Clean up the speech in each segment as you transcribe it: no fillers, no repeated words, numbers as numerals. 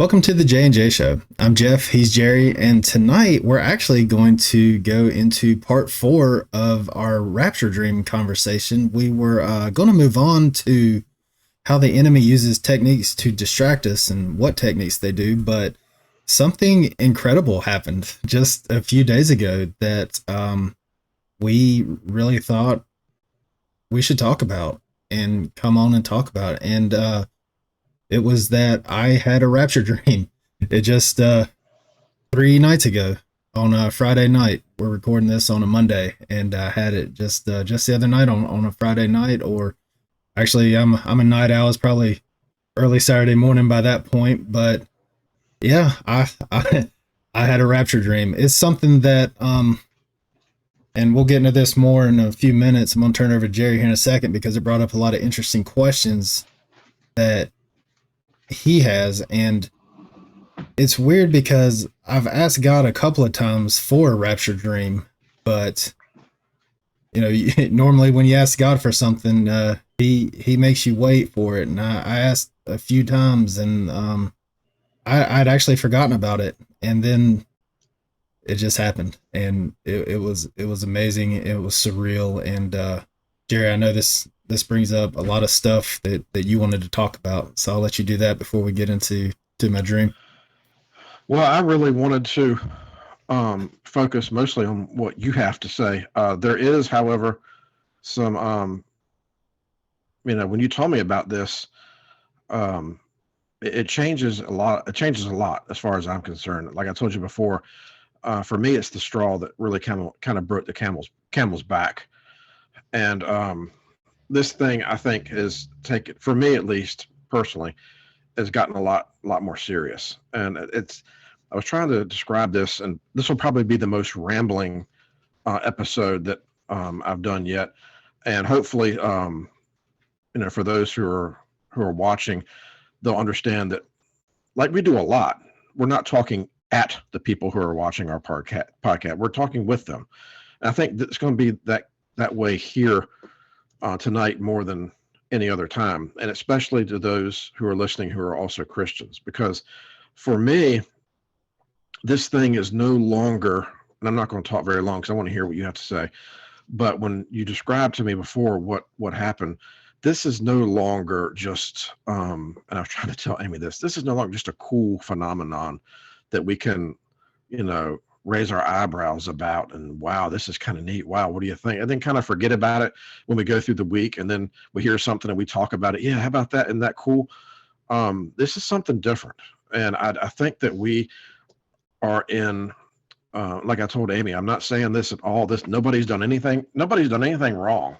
Welcome to the J&J Show. I'm Jeff, he's Jerry, and tonight we're actually going to go into part 4 of our Rapture Dream conversation. We were going to move on to how the enemy uses techniques to distract us and what techniques they do, but something incredible happened just a few days ago that we really thought we should talk about and come on and talk about. And it was that I had a rapture dream. It just 3 nights ago on a Friday night. We're recording this on a Monday, and I had it just the other night on a Friday night. Or actually, I'm a night owl. It's probably early Saturday morning by that point. But yeah, I had a rapture dream. It's something that and we'll get into this more in a few minutes. I'm gonna turn over to Jerry here in a second because it brought up a lot of interesting questions that he has. And it's weird because I've asked God a couple of times for a rapture dream, but normally when you ask God for something, he makes you wait for it. And I asked a few times, and I'd actually forgotten about it, and then it just happened, and it was amazing. It was surreal. And Jerry, I know this brings up a lot of stuff that you wanted to talk about, so I'll let you do that before we get into my dream. Well, I really wanted to focus mostly on what you have to say. There is, however, some, when you told me about this, it changes a lot. It changes a lot as far as I'm concerned. Like I told you before, for me, it's the straw that really kind of broke the camel's back. And this thing, I think, is taken, for me at least personally, has gotten a lot more serious. And I was trying to describe this, and this will probably be the most rambling episode that I've done yet. And hopefully, for those who are watching, they'll understand that, like we do a lot, we're not talking at the people who are watching our podcast. We're talking with them. And I think it's going to be that way here tonight more than any other time, and especially to those who are listening who are also Christians. Because for me, this thing is no longer, and I'm not going to talk very long because I want to hear what you have to say, but when you described to me before what happened, this is no longer just, and I was trying to tell Amy this is no longer just a cool phenomenon that we can, raise our eyebrows about and, wow, this is kind of neat. Wow, what do you think? And then kind of forget about it when we go through the week, and then we hear something and we talk about it. Yeah, how about that? Isn't that cool? This is something different. And I think that we are in, like I told Amy, I'm not saying this at all. Nobody's done anything wrong,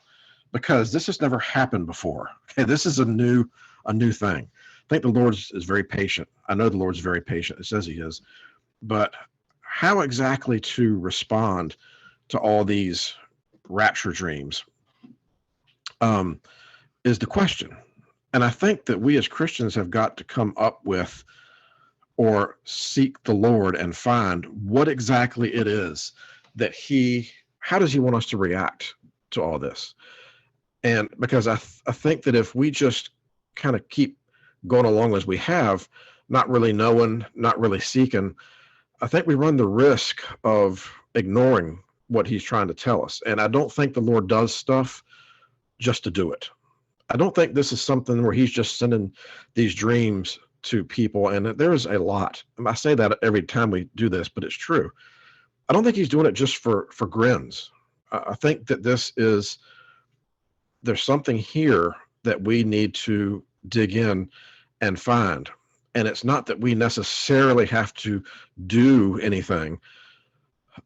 because this has never happened before. Okay, this is a new thing. I think the Lord is very patient. I know the Lord's very patient. It says he is. But how exactly to respond to all these rapture dreams is the question. And I think that we as Christians have got to come up with, or seek the Lord and find what exactly it is that how does he want us to react to all this? And because I think that if we just kind of keep going along as we have, not really knowing, not really seeking, I think we run the risk of ignoring what he's trying to tell us. And I don't think the Lord does stuff just to do it. I don't think this is something where he's just sending these dreams to people. And there's a lot. And I say that every time we do this, but it's true. I don't think he's doing it just for grins. I think that there's something here that we need to dig in and find. And it's not that we necessarily have to do anything,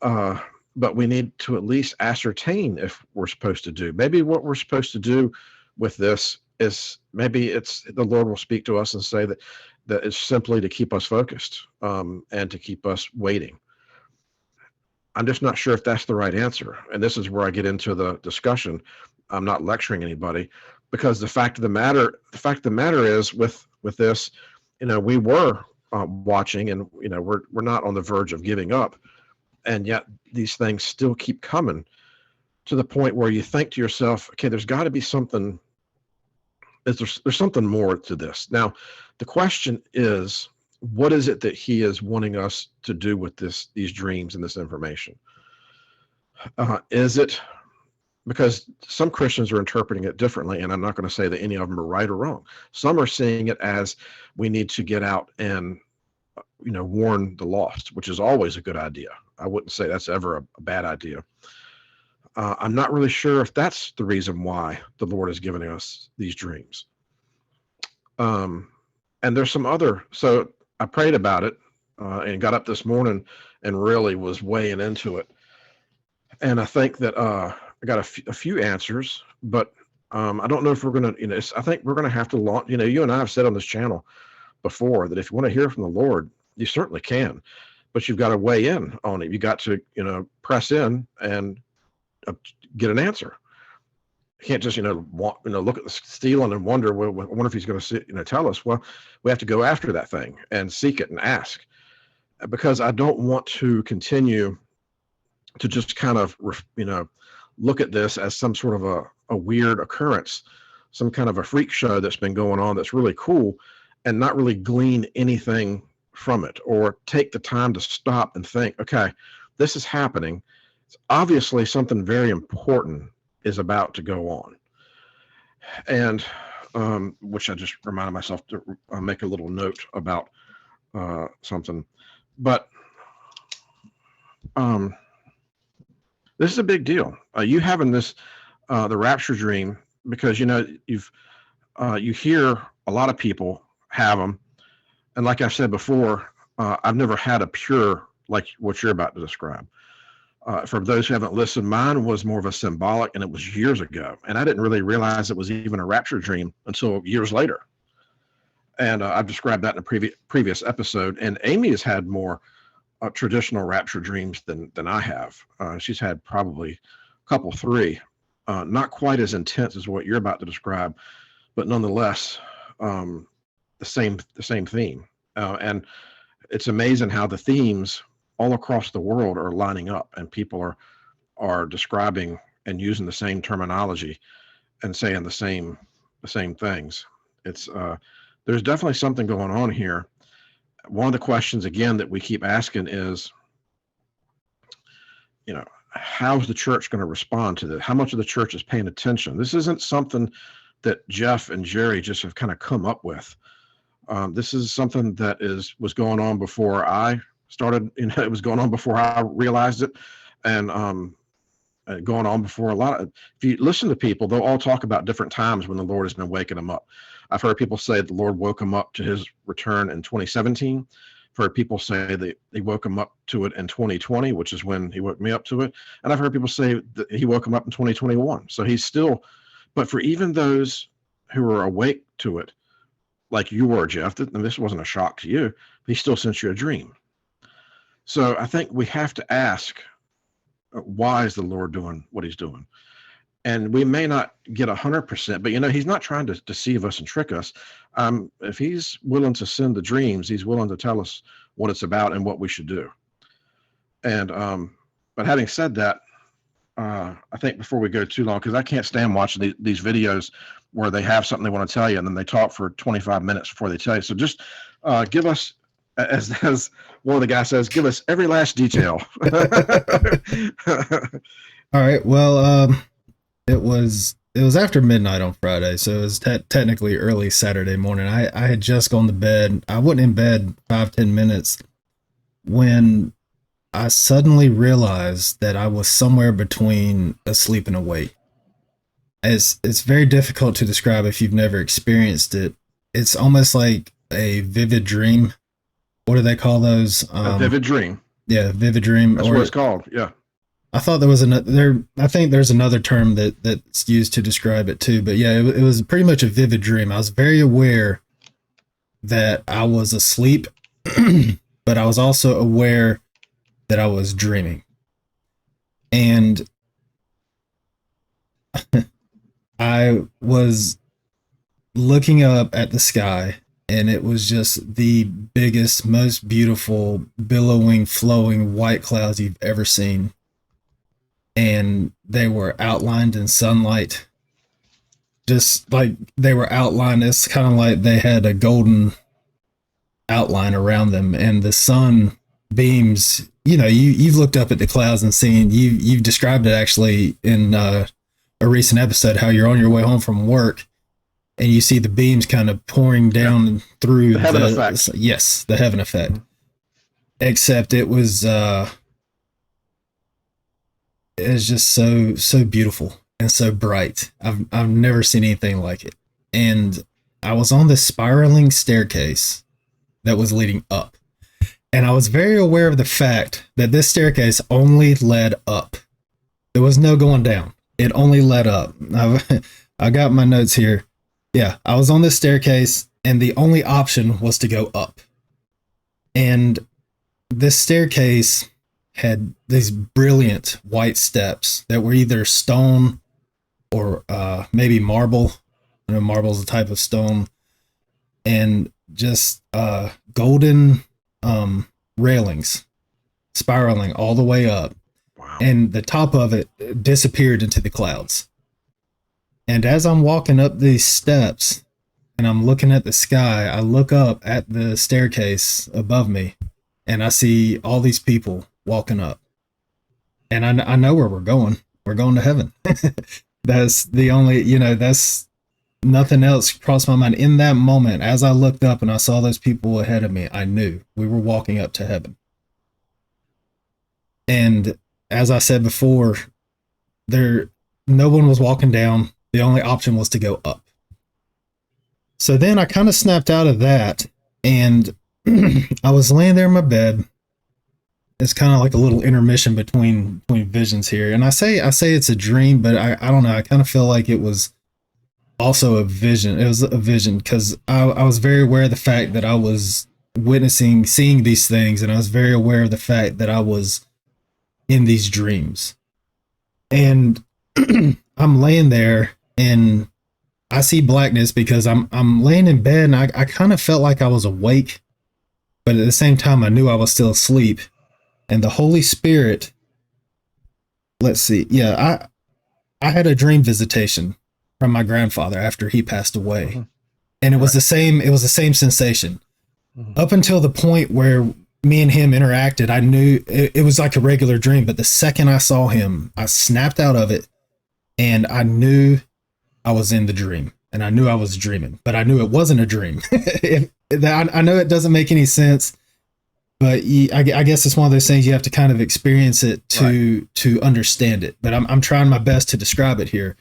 but we need to at least ascertain if we're supposed to do. Maybe what we're supposed to do with this is, maybe it's the Lord will speak to us and say that it's simply to keep us focused and to keep us waiting. I'm just not sure if that's the right answer. And this is where I get into the discussion. I'm not lecturing anybody, because the fact of the matter is with this, we were watching, and we're not on the verge of giving up, and yet these things still keep coming, to the point where you think to yourself, okay, there's got to be something. There's something more to this. Now, the question is, what is it that he is wanting us to do with these dreams and this information? Is it because some Christians are interpreting it differently, and I'm not going to say that any of them are right or wrong. Some are seeing it as we need to get out and warn the lost, which is always a good idea. I wouldn't say that's ever a bad idea. I'm not really sure if that's the reason why the Lord is giving us these dreams. And there's some other. So I prayed about it and got up this morning and really was weighing into it. And I think that I got a few answers, but I don't know if we're going to, I think we're going to have to launch, you and I have said on this channel before that if you want to hear from the Lord, you certainly can, but you've got to weigh in on it. You got to, press in and get an answer. You can't just, look at the ceiling and wonder, well, I wonder if he's going to tell us. Well, we have to go after that thing and seek it and ask, because I don't want to continue to just kind of, look at this as some sort of a weird occurrence, some kind of a freak show that's been going on that's really cool, and not really glean anything from it or take the time to stop and think, okay, this is happening. It's obviously something very important is about to go on. And which I just reminded myself to make a little note about something. But this is a big deal. You having this, the rapture dream, because you hear a lot of people have them, and like I've said before, I've never had a pure like what you're about to describe. For those who haven't listened, mine was more of a symbolic, and it was years ago, and I didn't really realize it was even a rapture dream until years later. And I've described that in a previous episode. And Amy has had more traditional rapture dreams than I have. She's had probably a couple, three, not quite as intense as what you're about to describe, but nonetheless, the same theme. And it's amazing how the themes all across the world are lining up, and people are describing and using the same terminology and saying the same things. It's there's definitely something going on here. One of the questions again that we keep asking is, how's the church going to respond to this? How much of the church is paying attention? This isn't something that Jeff and Jerry just have kind of come up with. This is something that was going on before I started. It was going on before I realized it, and going on before a lot of. If you listen to people, they'll all talk about different times when the Lord has been waking them up. I've heard people say the Lord woke them up to his return in 2017. I've heard people say that he woke them up to it in 2020, which is when he woke me up to it. And I've heard people say that he woke them up in 2021. So he's still, but for even those who are awake to it, like you were, Jeff, and this wasn't a shock to you, he still sent you a dream. So I think we have to ask, why is the Lord doing what he's doing? And we may not get 100%, but he's not trying to deceive us and trick us. If he's willing to send the dreams, he's willing to tell us what it's about and what we should do. And but having said that, I think before we go too long, because I can't stand watching these videos where they have something they want to tell you and then they talk for 25 minutes before they tell you. So just give us, as one of the guys says, give us every last detail. All right. Well, it was after midnight on Friday, so it was technically early Saturday morning. I had just gone to bed. I wasn't in bed 5-10 minutes when I suddenly realized that I was somewhere between asleep and awake. It's very difficult to describe if you've never experienced it. It's almost like a vivid dream. What do they call those? A vivid dream. Yeah, vivid dream. That's what it's called. Yeah. I thought there was another. I think there's another term that's used to describe it too. But yeah, it was pretty much a vivid dream. I was very aware that I was asleep, but I was also aware that I was dreaming, and I was looking up at the sky, and it was just the biggest, most beautiful, billowing, flowing white clouds you've ever seen. And they were outlined in sunlight, just like they were outlined. It's kind of like they had a golden outline around them, and the sun beams. You've looked up at the clouds and seen, you've described it actually in a recent episode, how you're on your way home from work and you see the beams kind of pouring down through The heaven effect. yes, the heaven effect. Except it was just so beautiful and so bright. I've never seen anything like it. And I was on this spiraling staircase that was leading up. And I was very aware of the fact that this staircase only led up. There was no going down. It only led up. I got my notes here. Yeah, I was on this staircase and the only option was to go up. And this staircase had these brilliant white steps that were either stone or maybe marble. I know marble is a type of stone. And just golden railings spiraling all the way up. Wow. And the top of it disappeared into the clouds. And as I'm walking up these steps and I'm looking at the sky, I look up at the staircase above me and I see all these people walking up. And I know where we're going. We're going to heaven. That's the only, that's nothing else crossed my mind. In that moment, as I looked up and I saw those people ahead of me, I knew we were walking up to heaven. And as I said before, no one was walking down. The only option was to go up. So then I kind of snapped out of that and I was laying there in my bed. It's kind of like a little intermission between visions here. And I say it's a dream, but I don't know. I kind of feel like it was also a vision. It was a vision because I was very aware of the fact that I was seeing these things. And I was very aware of the fact that I was in these dreams. And I'm laying there and I see blackness because I'm laying in bed and I kind of felt like I was awake, but at the same time I knew I was still asleep. And the Holy Spirit, let's see. Yeah, I had a dream visitation from my grandfather after he passed away. Mm-hmm. And it was the same sensation. Mm-hmm. Up until the point where me and him interacted, I knew it was like a regular dream, but the second I saw him, I snapped out of it and I knew I was in the dream and I knew I was dreaming, but I knew it wasn't a dream. I know it doesn't make any sense, but I guess it's one of those things you have to kind of experience it to understand it. But I'm trying my best to describe it here.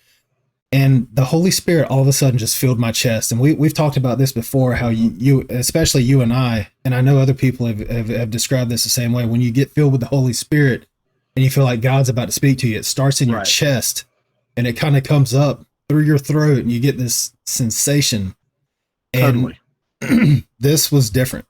And the Holy Spirit all of a sudden just filled my chest. And we've talked about this before, how you especially you and I know other people have described this the same way. When you get filled with the Holy Spirit and you feel like God's about to speak to you, it starts in your chest and it kind of comes up through your throat and you get this sensation. Totally. And this was different.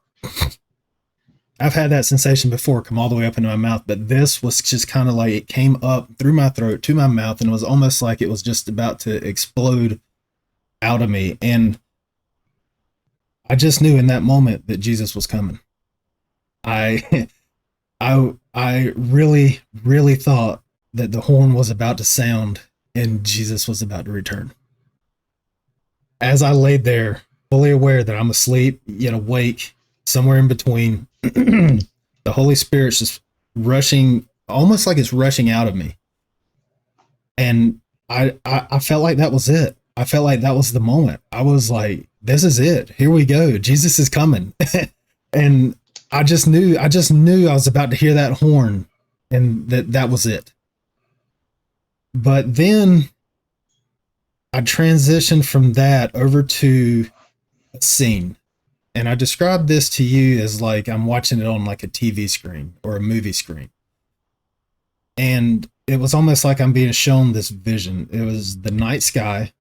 I've had that sensation before come all the way up into my mouth, but this was just kind of like it came up through my throat to my mouth and it was almost like it was just about to explode out of me. And I just knew in that moment that Jesus was coming. I really, really thought that the horn was about to sound and Jesus was about to return. As I laid there, fully aware that I'm asleep, yet awake, somewhere in between, the Holy Spirit's just rushing, almost like it's rushing out of me. And I felt like that was it. I felt like that was the moment. I was like, this is it. Here we go. Jesus is coming. And I just knew I was about to hear that horn and that was it. But then I transitioned from that over to a scene. And I described this to you as like I'm watching it on like a TV screen or a movie screen. And it was almost like I'm being shown this vision. It was the night sky.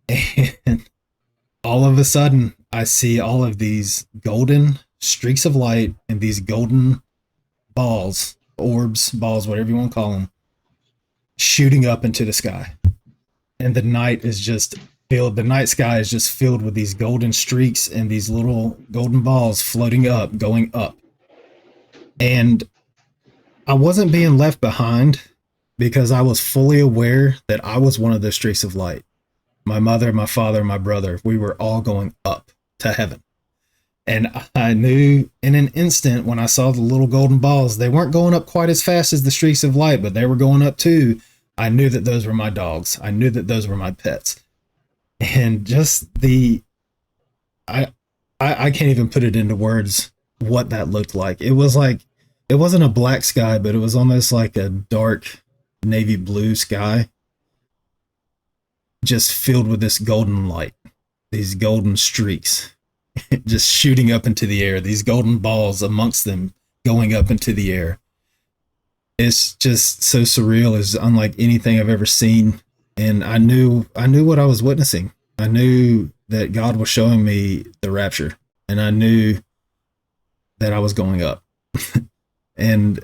And all of a sudden, I see all of these golden streaks of light and these golden balls, orbs, balls, whatever you want to call them, shooting up into the sky. And the night sky is just filled with these golden streaks and these little golden balls floating up, going up. And I wasn't being left behind because I was fully aware that I was one of those streaks of light. My mother, my father, my brother, we were all going up to heaven. And I knew in an instant when I saw the little golden balls, they weren't going up quite as fast as the streaks of light, but they were going up too. I knew that those were my dogs. I knew that those were my pets. And just I, I can't even put it into words what that looked like. It was like, it wasn't a black sky, but it was almost like a dark navy blue sky, just filled with this golden light, these golden streaks just shooting up into the air, these golden balls amongst them going up into the air. It's just so surreal. It's unlike anything I've ever seen. And I knew what I was witnessing. I knew that God was showing me the rapture, and I knew that I was going up. And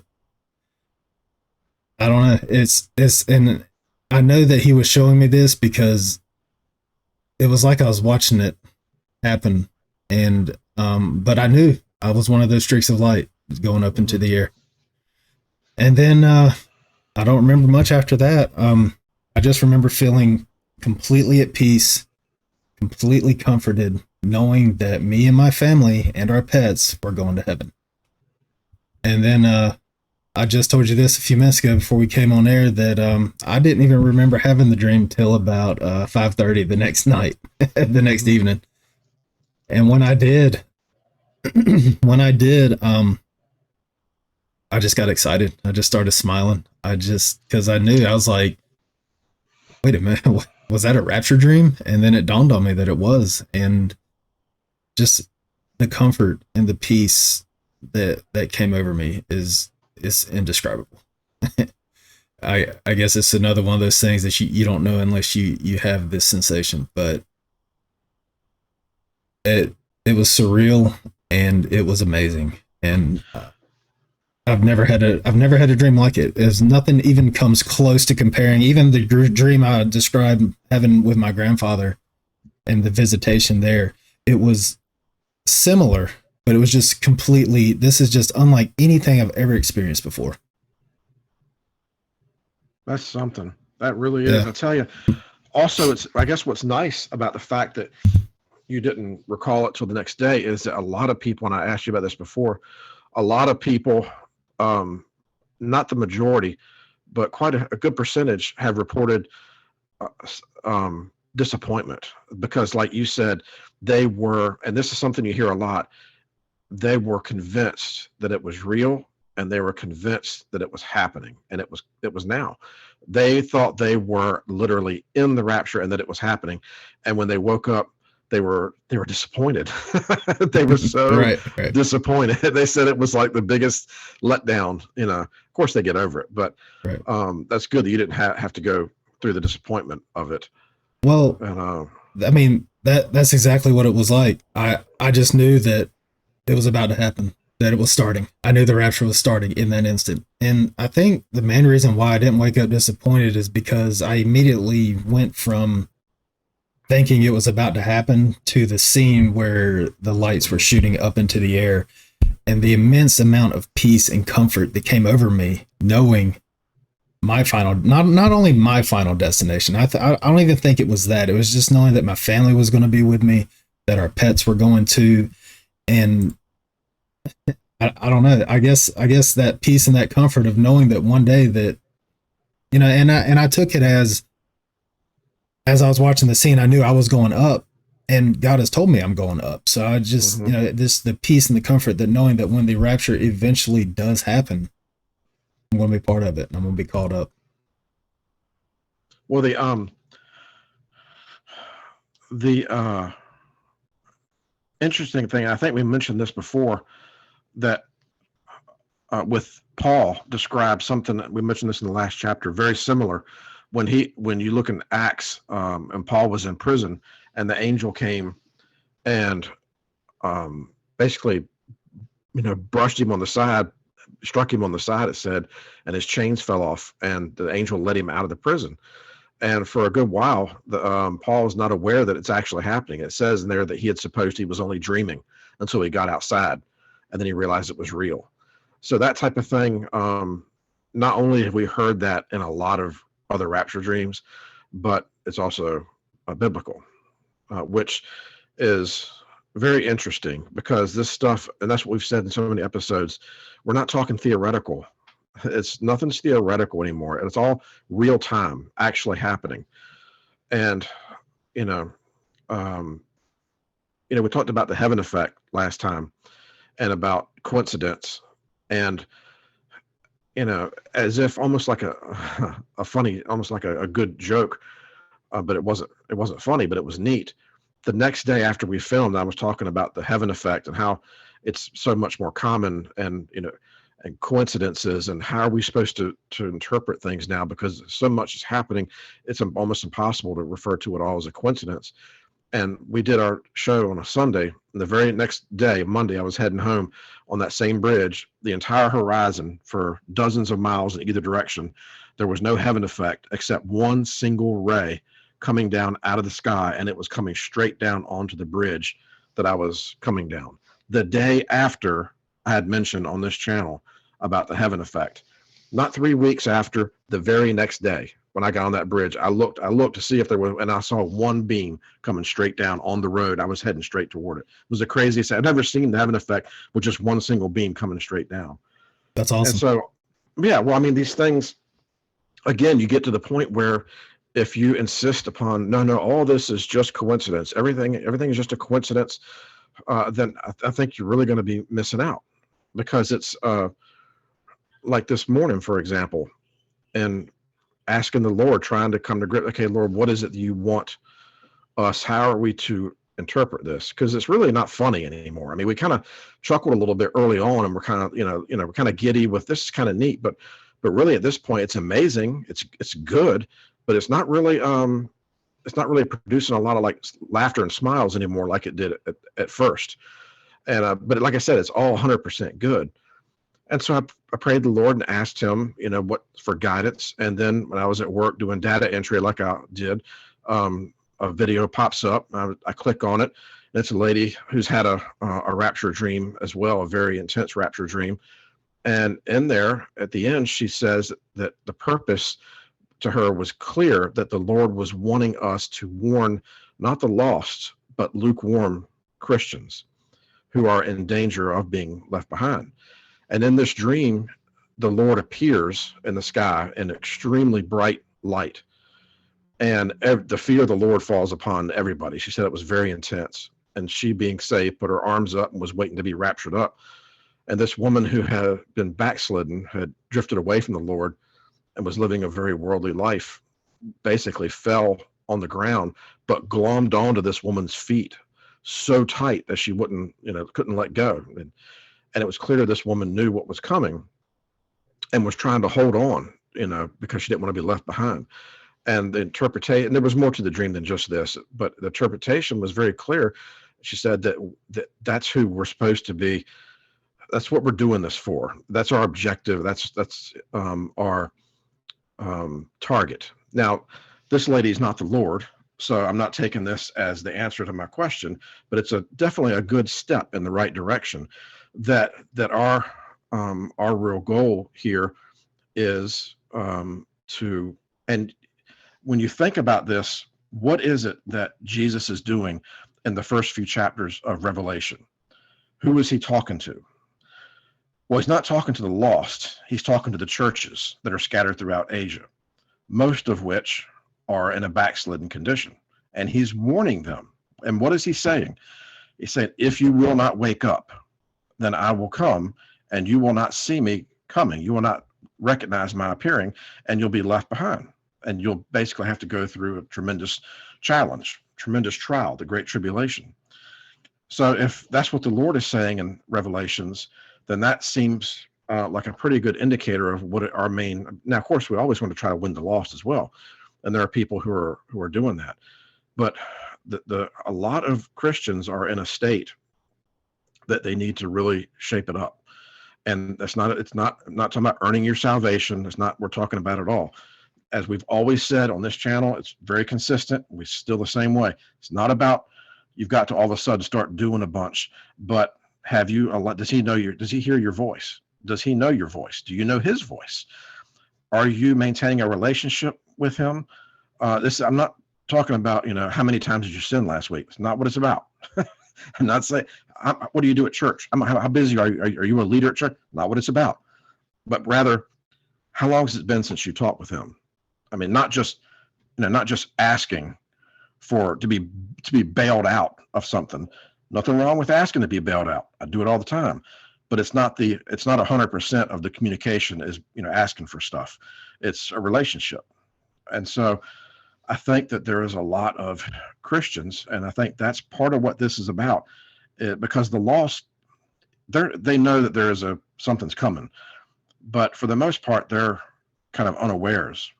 I don't know. And I know that he was showing me this because it was like I was watching it happen. And, but I knew I was one of those streaks of light going up into the air. And then, I don't remember much after that. I just remember feeling completely at peace, completely comforted, knowing that me and my family and our pets were going to heaven. And then, I just told you this a few minutes ago before we came on air that I didn't even remember having the dream till about 5:30 the next night, the next evening. And when I did, when I did, I just got excited. I just started smiling. I just because I knew I was like, wait a minute, was that a rapture dream? And then it dawned on me that it was, and just the comfort and the peace that came over me is indescribable. I guess it's another one of those things that you don't know unless you have this sensation. But it was surreal and it was amazing. And I've never had a dream like it. There's nothing even comes close to comparing. Even the dream I described having with my grandfather and the visitation there, it was similar, but it was just completely. This is just unlike anything I've ever experienced before. That's something. That really is. Yeah. I tell you. Also, it's I guess what's nice about the fact that you didn't recall it till the next day is that a lot of people, and I asked you about this before, a lot of people, um, not the majority, but quite a good percentage have reported disappointment because, like you said, they were, and this is something you hear a lot, they were convinced that it was real and they were convinced that it was happening and it was now. They thought they were literally in the rapture and that it was happening. And when they woke up, they were disappointed. They were so Right. Right. disappointed. They said it was like the biggest letdown. Of course they get over it, but Right. that's good that you didn't have to go through the disappointment of it. Well, And I mean that's exactly what it was like. I just knew that it was about to happen, that it was starting. I knew the rapture was starting in that instant. And I think the main reason why I didn't wake up disappointed is because I immediately went from thinking it was about to happen to the scene where the lights were shooting up into the air, and the immense amount of peace and comfort that came over me knowing my final, not only my final destination. I don't even think it was that. It was just knowing that my family was going to be with me, that our pets were going to. And I don't know. I guess that peace and that comfort of knowing that one day that, and I took it as I was watching the scene, I knew I was going up, and God has told me I'm going up. So I just, this the peace and the comfort that knowing that when the rapture eventually does happen, I'm going to be part of it and I'm going to be called up. well, the interesting thing, I think we mentioned this before, that with Paul describes something that we mentioned this in the last chapter, very similar. When you look in Acts, and Paul was in prison, and the angel came and basically, brushed him on the side, struck him on the side. It said, and his chains fell off, and the angel let him out of the prison. And for a good while, Paul was not aware that it's actually happening. It says in there that he had supposed he was only dreaming until he got outside, and then he realized it was real. So that type of thing. Not only have we heard that in a lot of other rapture dreams, but it's also biblical, which is very interesting, because this stuff, and that's what we've said in so many episodes, we're not talking theoretical. It's nothing's theoretical anymore. It's all real time actually happening. And, you know, um, we talked about the heaven effect last time and about coincidence, and, as if almost like a funny, almost like a good joke, but it wasn't funny, but it was neat. The next day after we filmed, I was talking about the heaven effect and how it's so much more common, and and coincidences, and how are we supposed to interpret things now, because so much is happening. It's almost impossible to refer to it all as a coincidence. And we did our show on a Sunday, and the very next day, Monday, I was heading home on that same bridge. The entire horizon for dozens of miles in either direction, there was no heaven effect except one single ray coming down out of the sky, and it was coming straight down onto the bridge that I was coming down. The day after I had mentioned on this channel about the heaven effect, not 3 weeks after, the very next day, when I got on that bridge, I looked to see if there was, and I saw one beam coming straight down on the road. I was heading straight toward it. It was the craziest. I've never seen the heaven effect with just one single beam coming straight down. That's And awesome. so, yeah, well, I mean, these things, again, you get to the point where if you insist upon, no, all this is just coincidence, everything is just a coincidence, then I think you're really going to be missing out, because it's like this morning, for example, and asking the Lord, trying to come to grip. Okay, Lord, what is it that you want us? How are we to interpret this? Because it's really not funny anymore. I mean, we kind of chuckled a little bit early on, and we're kind of, we're kind of giddy with this is kind of neat, but really at this point, it's amazing. It's good, but it's not really producing a lot of like laughter and smiles anymore like it did at first. And but like I said, it's all 100% good. And so I prayed the Lord and asked him, what for guidance. And then when I was at work doing data entry, like I did, a video pops up. I click on it. And it's a lady who's had a rapture dream as well, a very intense rapture dream. And in there, at the end, she says that the purpose to her was clear, that the Lord was wanting us to warn not the lost, but lukewarm Christians who are in danger of being left behind. And in this dream, the Lord appears in the sky in extremely bright light. And the fear of the Lord falls upon everybody. She said it was very intense. And she, being saved, put her arms up and was waiting to be raptured up. And this woman who had been backslidden, had drifted away from the Lord and was living a very worldly life, basically fell on the ground, but glommed onto this woman's feet so tight that she couldn't let go. And it was clear this woman knew what was coming and was trying to hold on, because she didn't want to be left behind. And the interpretation, there was more to the dream than just this, but the interpretation was very clear. She said that's who we're supposed to be. That's what we're doing this for. That's our objective. That's our target. Now, this lady is not the Lord, so I'm not taking this as the answer to my question, but it's definitely a good step in the right direction. That our real goal here is to, and when you think about this, what is it that Jesus is doing in the first few chapters of Revelation? Who is he talking to? Well, he's not talking to the lost. He's talking to the churches that are scattered throughout Asia, most of which are in a backslidden condition. And he's warning them. And what is he saying? He's saying, if you will not wake up, then I will come, and you will not see me coming. You will not recognize my appearing, and you'll be left behind. And you'll basically have to go through a tremendous challenge, tremendous trial, the Great Tribulation. So if that's what the Lord is saying in Revelations, then that seems like a pretty good indicator of what our main. Now, of course, we always want to try to win the lost as well, and there are people who are doing that. But a lot of Christians are in a state that they need to really shape it up. And it's not talking about earning your salvation. It's not, we're talking about it all. As we've always said on this channel, it's very consistent. We're still the same way. It's not about you've got to all of a sudden start doing a bunch, but have you, does he hear your voice? Does he know your voice? Do you know his voice? Are you maintaining a relationship with him? I'm not talking about, how many times did you sin last week? It's not what it's about. I'm not saying, what do you do at church? How busy are you? Are you a leader at church? Not what it's about, but rather, how long has it been since you talked with him? I mean, not just asking to be bailed out of something. Nothing wrong with asking to be bailed out. I do it all the time, but it's not 100% of the communication is asking for stuff. It's a relationship, and so I think that there is a lot of Christians, and I think that's part of what this is about, because the lost, they know that there is something's coming, but for the most part, they're kind of unawares.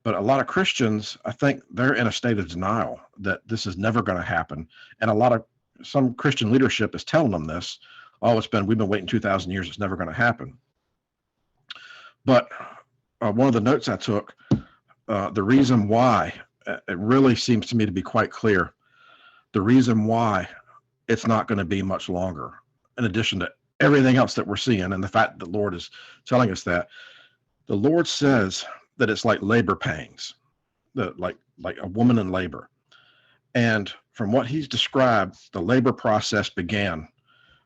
But a lot of Christians, I think they're in a state of denial that this is never going to happen. And some Christian leadership is telling them this. Oh, we've been waiting 2,000 years. It's never going to happen. But one of the notes I took, the reason why, it really seems to me to be quite clear. The reason why it's not going to be much longer, in addition to everything else that we're seeing, and the fact that the Lord is telling us that, the Lord says that it's like labor pangs, like a woman in labor. And from what he's described, the labor process began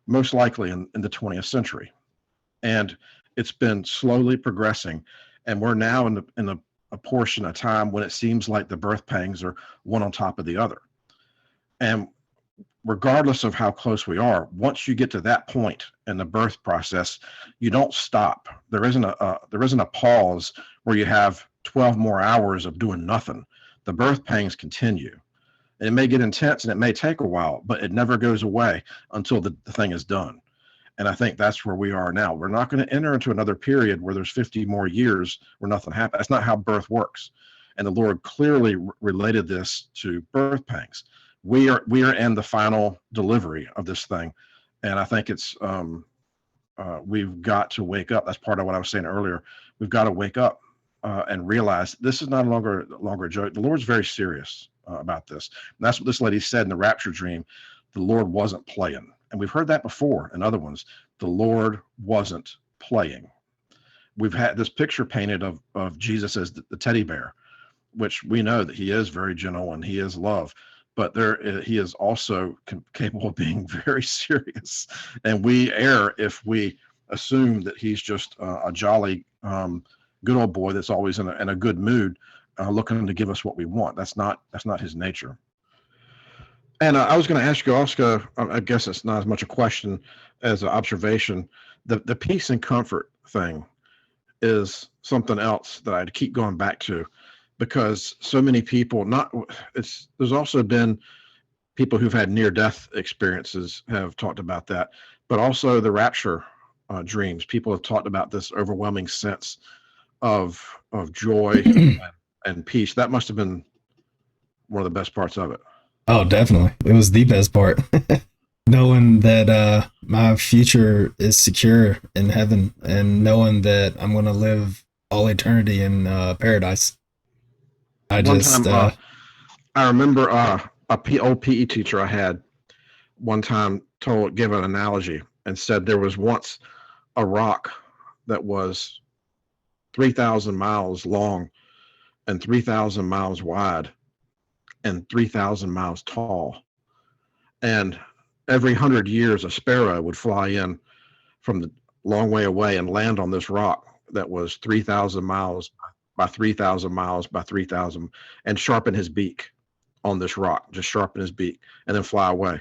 most likely in the 20th century. And it's been slowly progressing. And we're now in a portion of time when it seems like the birth pangs are one on top of the other. And regardless of how close we are, once you get to that point in the birth process, you don't stop. There isn't a pause where you have 12 more hours of doing nothing. The birth pangs continue. And it may get intense and it may take a while, but it never goes away until the thing is done. And I think that's where we are now. We're not going to enter into another period where there's 50 more years where nothing happens. That's not how birth works. And the Lord clearly related this to birth pangs. We are in the final delivery of this thing. And I think we've got to wake up. That's part of what I was saying earlier. We've got to wake up and realize this is not longer a joke. The Lord's very serious about this. And that's what this lady said in the rapture dream. The Lord wasn't playing. And we've heard that before in other ones. The Lord wasn't playing. We've had this picture painted of Jesus as the teddy bear, which we know that he is very gentle and he is love. But he is also capable of being very serious. And we err if we assume that he's just a jolly, good old boy that's always in a good mood, looking to give us what we want. That's not his nature. And I was going to ask you, Oscar, I guess it's not as much a question as an observation. The peace and comfort thing is something else that I'd keep going back to, because so many people, there's also been people who've had near-death experiences have talked about that, but also the rapture dreams. People have talked about this overwhelming sense of joy and peace. That must have been one of the best parts of it. Oh, definitely. It was the best part. Knowing that my future is secure in heaven and knowing that I'm going to live all eternity in paradise. I remember old PE teacher I had one time gave an analogy and said there was once a rock that was 3,000 miles long and 3,000 miles wide and 3,000 miles tall. And every 100 years, a sparrow would fly in from the long way away and land on this rock that was 3,000 miles by 3,000 miles by 3,000 and sharpen his beak on this rock, just sharpen his beak and then fly away.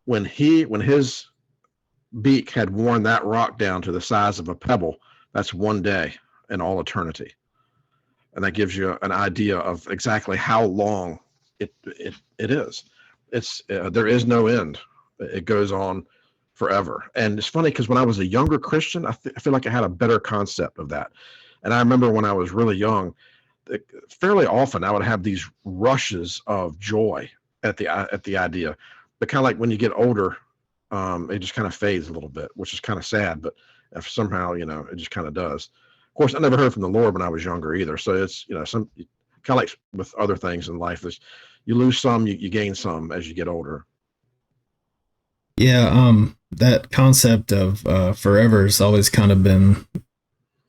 When his beak had worn that rock down to the size of a pebble, that's one day in all eternity. And that gives you an idea of exactly how long it is. There is no end. It goes on forever. And it's funny because when I was a younger Christian, I feel like I had a better concept of that. And I remember when I was really young, fairly often I would have these rushes of joy at the idea. But kind of like when you get older, it just kind of fades a little bit, which is kind of sad. But somehow, it just kind of does. Of course, I never heard from the Lord when I was younger either. So it's, some kind of like with other things in life, is you lose some, you gain some as you get older. Yeah, that concept of forever has always kind of been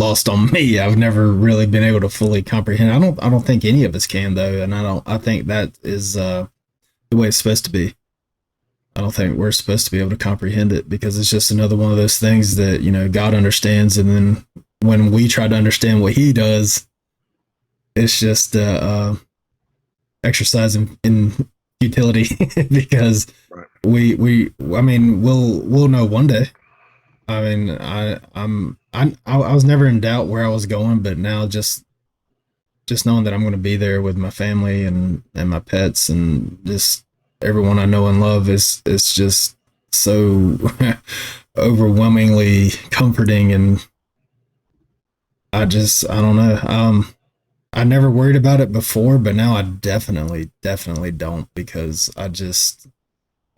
lost on me. I've never really been able to fully comprehend. I don't think any of us can though, and I think that is the way it's supposed to be. I don't think we're supposed to be able to comprehend it because it's just another one of those things that, God understands. And then when we try to understand what he does, it's just exercise in futility because Right. I mean, we'll know one day. I mean, I was never in doubt where I was going, but now just knowing that I'm going to be there with my family and my pets and just everyone I know and love is just so overwhelmingly comforting. And I don't know. I never worried about it before, but now I definitely don't because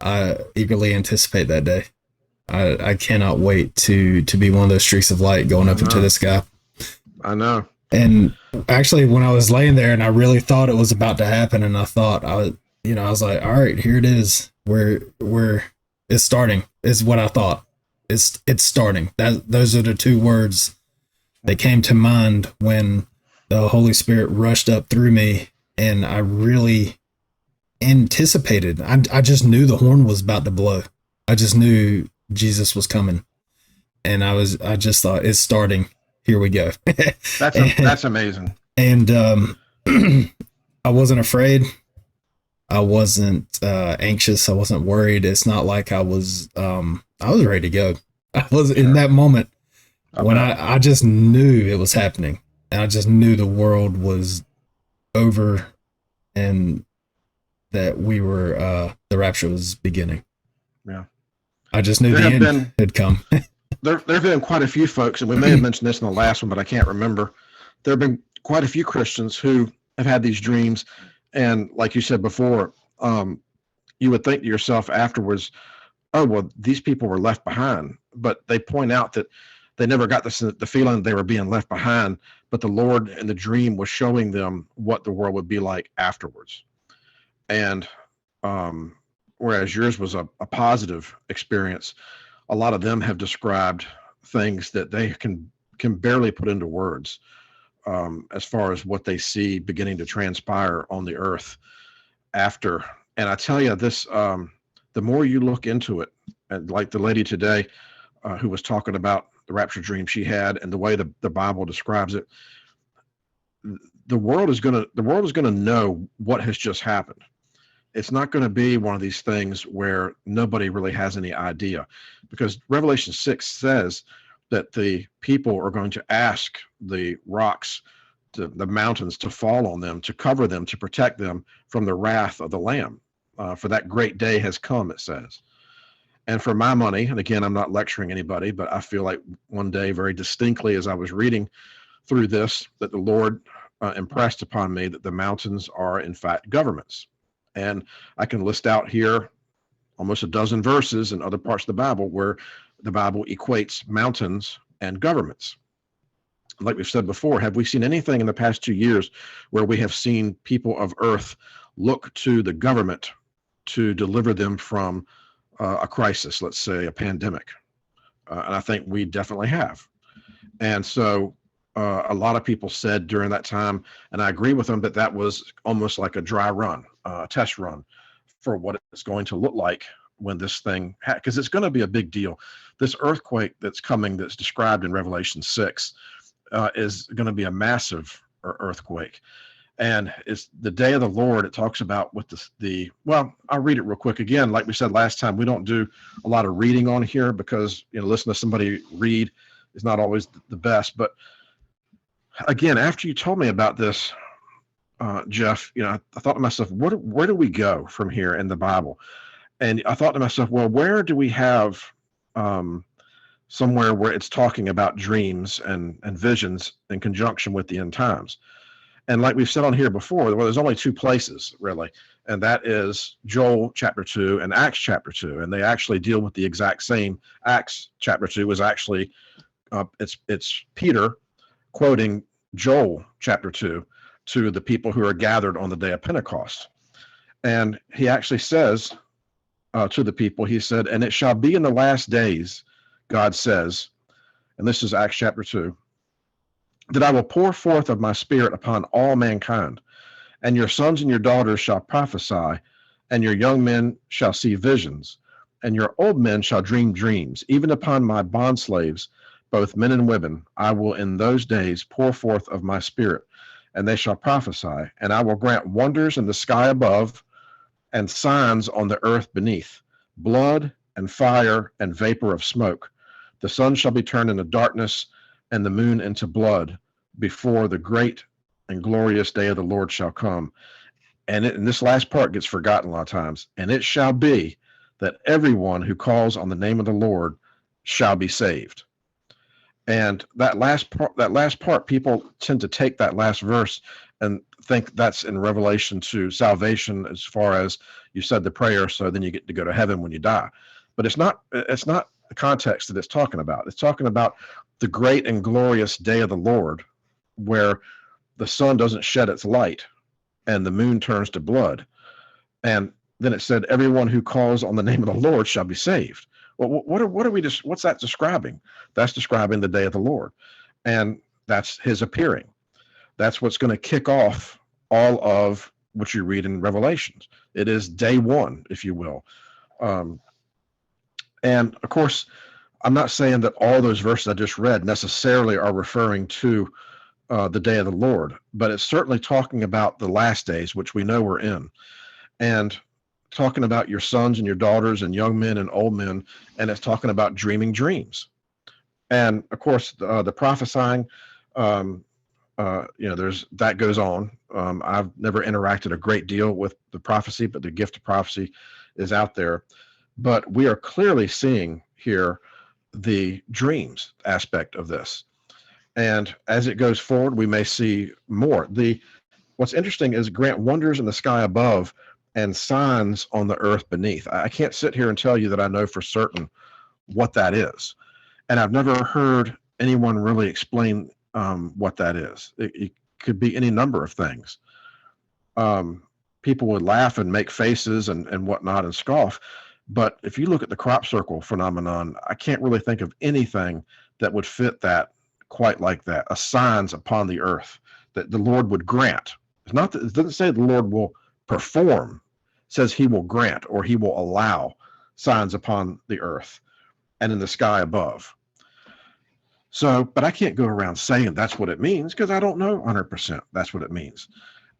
I eagerly anticipate that day. I cannot wait to be one of those streaks of light going I up into know. the sky. I know. And actually, when I was laying there and I really thought it was about to happen, and I thought I was like, all right, here it is. It's starting. Is what I thought. It's starting. Those are the two words that came to mind when the Holy Spirit rushed up through me, and I really anticipated. I just knew the horn was about to blow. I just knew Jesus was coming, and I just thought it's starting. Here we go. That's amazing. And I wasn't afraid. I wasn't anxious. I wasn't worried. It's not like I was ready to go. I was in Sure. that moment I when bet. I just knew it was happening. And I just knew the world was over and that the rapture was beginning. Yeah. I just knew There the have end been had come. there have been quite a few folks, and we may have mentioned this in the last one, but I can't remember. There have been quite a few Christians who have had these dreams, and like you said before, you would think to yourself afterwards, "Oh, well, these people were left behind." But they point out that they never got the feeling they were being left behind, but the Lord in the dream was showing them what the world would be like afterwards. And um, whereas yours was a positive experience, a lot of them have described things that they can barely put into words, as far as what they see beginning to transpire on the earth after. And I tell you this, the more you look into it, and like the lady today, who was talking about the rapture dream she had and the way the Bible describes it, the world is gonna know what has just happened. It's not going to be one of these things where nobody really has any idea, because Revelation 6 says that the people are going to ask the rocks, the mountains, to fall on them, to cover them, to protect them from the wrath of the Lamb. For that great day has come, it says. And for my money, and again, I'm not lecturing anybody, but I feel like one day, very distinctly, as I was reading through this, that the Lord impressed upon me that the mountains are, in fact, governments. And I can list out here almost a dozen verses in other parts of the Bible where the Bible equates mountains and governments. Like we've said before, have we seen anything in the past 2 years where we have seen people of earth look to the government to deliver them from a crisis, let's say a pandemic? And I think we definitely have. And so a lot of people said during that time, and I agree with them, that that was almost like a dry run, a test run for what it's going to look like when this thing, because it's going to be a big deal. This earthquake that's coming, that's described in Revelation 6, is going to be a massive earthquake. And it's the day of the Lord. It talks about with well, I'll read it real quick again. Like we said last time, we don't do a lot of reading on here because, listen to somebody read is not always the best. But again, after you told me about this, Jeff, I thought to myself, where do we go from here in the Bible? And I thought to myself, well, where do we have somewhere where it's talking about dreams and visions in conjunction with the end times? And like we've said on here before, well, there's only two places really, and that is Joel chapter 2 and Acts chapter 2, and they actually deal with the exact same. Acts chapter 2 is actually it's Peter quoting Joel chapter 2 to the people who are gathered on the day of Pentecost. And he actually says to the people, he said, "And it shall be in the last days," God says, and this is Acts chapter 2, "that I will pour forth of my spirit upon all mankind, and your sons and your daughters shall prophesy, and your young men shall see visions, and your old men shall dream dreams. Even upon my bondslaves, both men and women, I will in those days pour forth of my spirit, and they shall prophesy. And I will grant wonders in the sky above, and signs on the earth beneath, blood and fire and vapor of smoke. The sun shall be turned into darkness, and the moon into blood, before the great and glorious day of the Lord shall come. And this last part gets forgotten a lot of times. And it shall be that everyone who calls on the name of the Lord shall be saved. And that last part, people tend to take that last verse and think that's in Revelation to salvation, as far as you said the prayer, so then you get to go to heaven when you die. But it's not the context that it's talking about. It's talking about the great and glorious day of the Lord, where the sun doesn't shed its light and the moon turns to blood. And then it said, everyone who calls on the name of the Lord shall be saved. Well, what's that describing? That's describing the day of the Lord. And that's his appearing. That's what's going to kick off all of what you read in Revelations. It is day one, if you will. And of course, I'm not saying that all those verses I just read necessarily are referring to the day of the Lord, but it's certainly talking about the last days, which we know we're in, and talking about your sons and your daughters and young men and old men, and it's talking about dreaming dreams. And of course, the prophesying, there's that goes on. I've never interacted a great deal with the prophecy, but the gift of prophecy is out there. But we are clearly seeing here the dreams aspect of this. And as it goes forward, we may see more. What's interesting is grant wonders in the sky above and signs on the earth beneath. I can't sit here and tell you that I know for certain what that is. And I've never heard anyone really explain what that is. It could be any number of things. People would laugh and make faces and whatnot and scoff. But if you look at the crop circle phenomenon, I can't really think of anything that would fit that quite like that. A signs upon the earth that the Lord would grant. It's not that, it doesn't say the Lord will perform. It says he will grant, or he will allow signs upon the earth and in the sky above. So, but I can't go around saying that's what it means, because I don't know 100% that's what it means.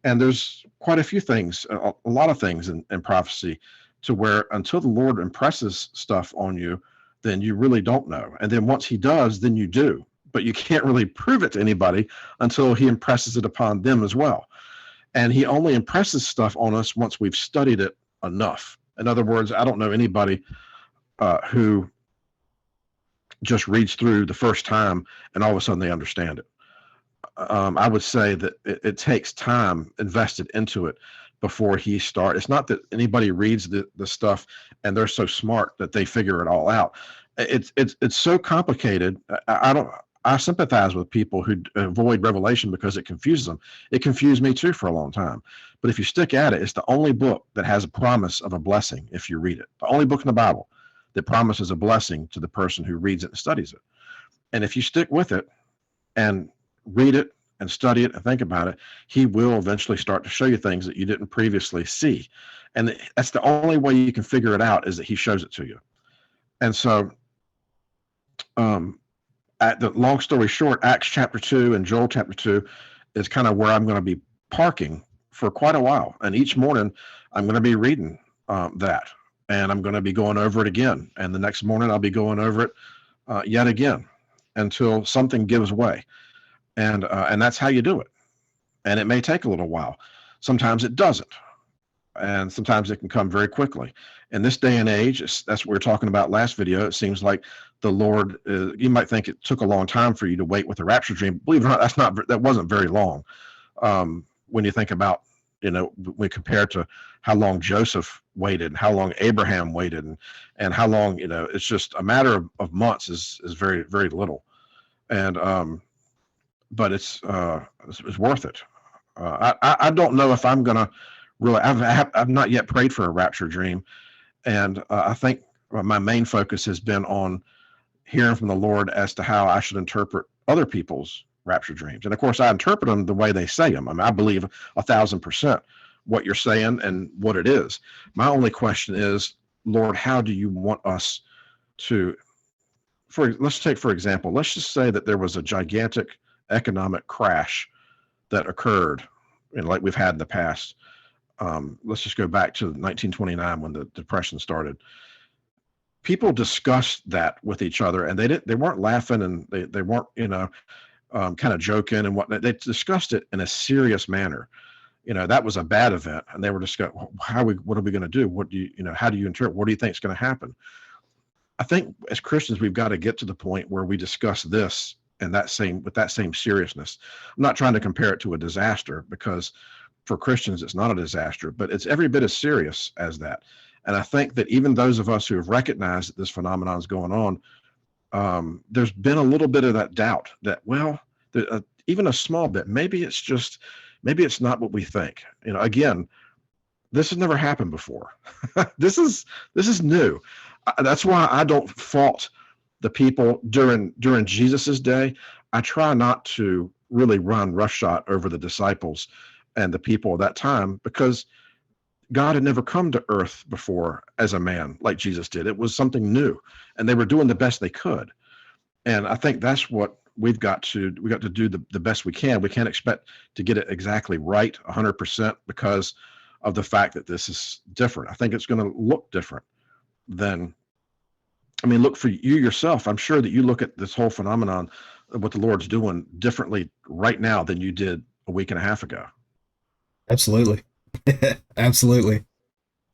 And there's quite a few things, a lot of things in prophecy, to where until the Lord impresses stuff on you, then you really don't know. And then once he does, then you do. But you can't really prove it to anybody until he impresses it upon them as well. And he only impresses stuff on us once we've studied it enough. In other words, I don't know anybody who just reads through the first time and all of a sudden they understand it. I would say that it takes time invested into it before he starts. It's not that anybody reads the stuff and they're so smart that they figure it all out. It's so complicated. I sympathize with people who avoid Revelation because it confuses them. It confused me too for a long time. But if you stick at it, it's the only book that has a promise of a blessing if you read it. The only book in the Bible that promises a blessing to the person who reads it and studies it. And if you stick with it and read it and study it and think about it, he will eventually start to show you things that you didn't previously see. And that's the only way you can figure it out, is that he shows it to you. And so, at the long story short, Acts chapter 2 and Joel chapter 2 is kind of where I'm going to be parking for quite a while. And each morning I'm going to be reading that, and I'm going to be going over it again. And the next morning I'll be going over it yet again until something gives way. And that's how you do it. And it may take a little while. Sometimes it doesn't. And sometimes it can come very quickly. In this day and age, that's what we were talking about last video. It seems like the Lord, you might think it took a long time for you to wait with the rapture dream. Believe it or not, that wasn't very long. When you think about, when compared to how long Joseph waited, and how long Abraham waited, and how long, it's just a matter of months is very, very little. And, but it's worth it. I don't know if I'm going to really, I've not yet prayed for a rapture dream. And I think my main focus has been on hearing from the Lord as to how I should interpret other people's rapture dreams. And of course, I interpret them the way they say them. I mean, I believe 1,000% what you're saying and what it is. My only question is, Lord, how do you want us to, let's take, for example, let's just say that there was a gigantic economic crash that occurred, like we've had in the past. Let's just go back to 1929 when the Depression started. People discussed that with each other, and they weren't laughing, and they weren't, kind of joking and whatnot. They discussed it in a serious manner. That was a bad event, and they were discussing what are we going to do? What do how do you interpret? What do you think is going to happen? I think as Christians, we've got to get to the point where we discuss this and with that same seriousness. I'm not trying to compare it to a disaster, because for Christians, it's not a disaster, but it's every bit as serious as that. And I think that even those of us who have recognized that this phenomenon is going on, there's been a little bit of that doubt that, well, even a small bit, maybe it's not what we think. Again, this has never happened before. This is new. That's why I don't fault the people during Jesus's day. I try not to really run roughshod over the disciples and the people of that time, because God had never come to earth before as a man like Jesus did. It was something new, and they were doing the best they could. And I think that's what we've got to do the best we can. We can't expect to get it exactly right 100%, because of the fact that this is different. I think it's going to look different than, look for you yourself. I'm sure that you look at this whole phenomenon of what the Lord's doing differently right now than you did a week and a half ago. Absolutely. Absolutely.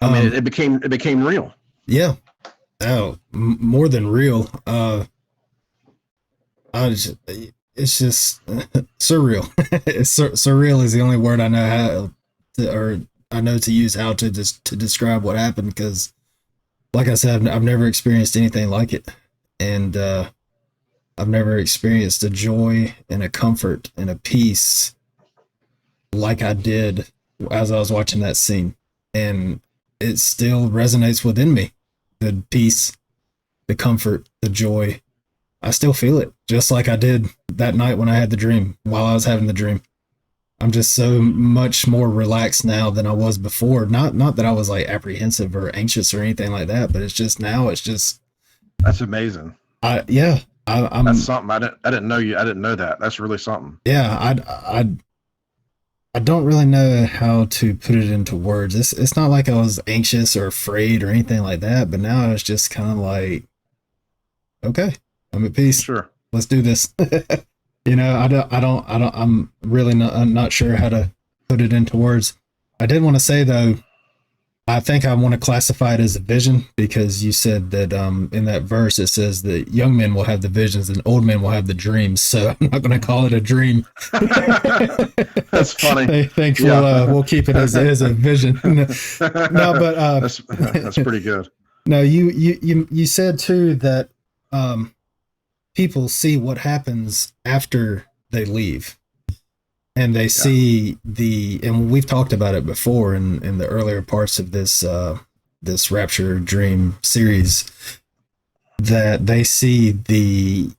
It became real. Yeah. Oh, more than real. It's just surreal. Surreal is the only word I know to use how to describe what happened, because, like I said, I've never experienced anything like it, and I've never experienced a joy and a comfort and a peace like I did as I was watching that scene, and it still resonates within me. The peace, the comfort, the joy. I still feel it, just like I did that night when I had the dream, while I was having the dream. I'm just so much more relaxed now than I was before. Not that I was like apprehensive or anxious or anything like that, but it's just now. It's just that's amazing. I'm that's something. I didn't know you. I didn't know that. That's really something. Yeah, I don't really know how to put it into words. It's not like I was anxious or afraid or anything like that, but now it's just kind of like, okay, I'm at peace. Sure. Let's do this. I'm really not sure how to put it into words. I did want to say, though, I think I want to classify it as a vision, because you said that in that verse it says that young men will have the visions and old men will have the dreams. So I'm not going to call it a dream. That's funny. I think we'll keep it as a vision. No, but that's pretty good. No, you said too that people see what happens after they leave, and they see and we've talked about it before in the earlier parts of this Rapture Dream series, that they see the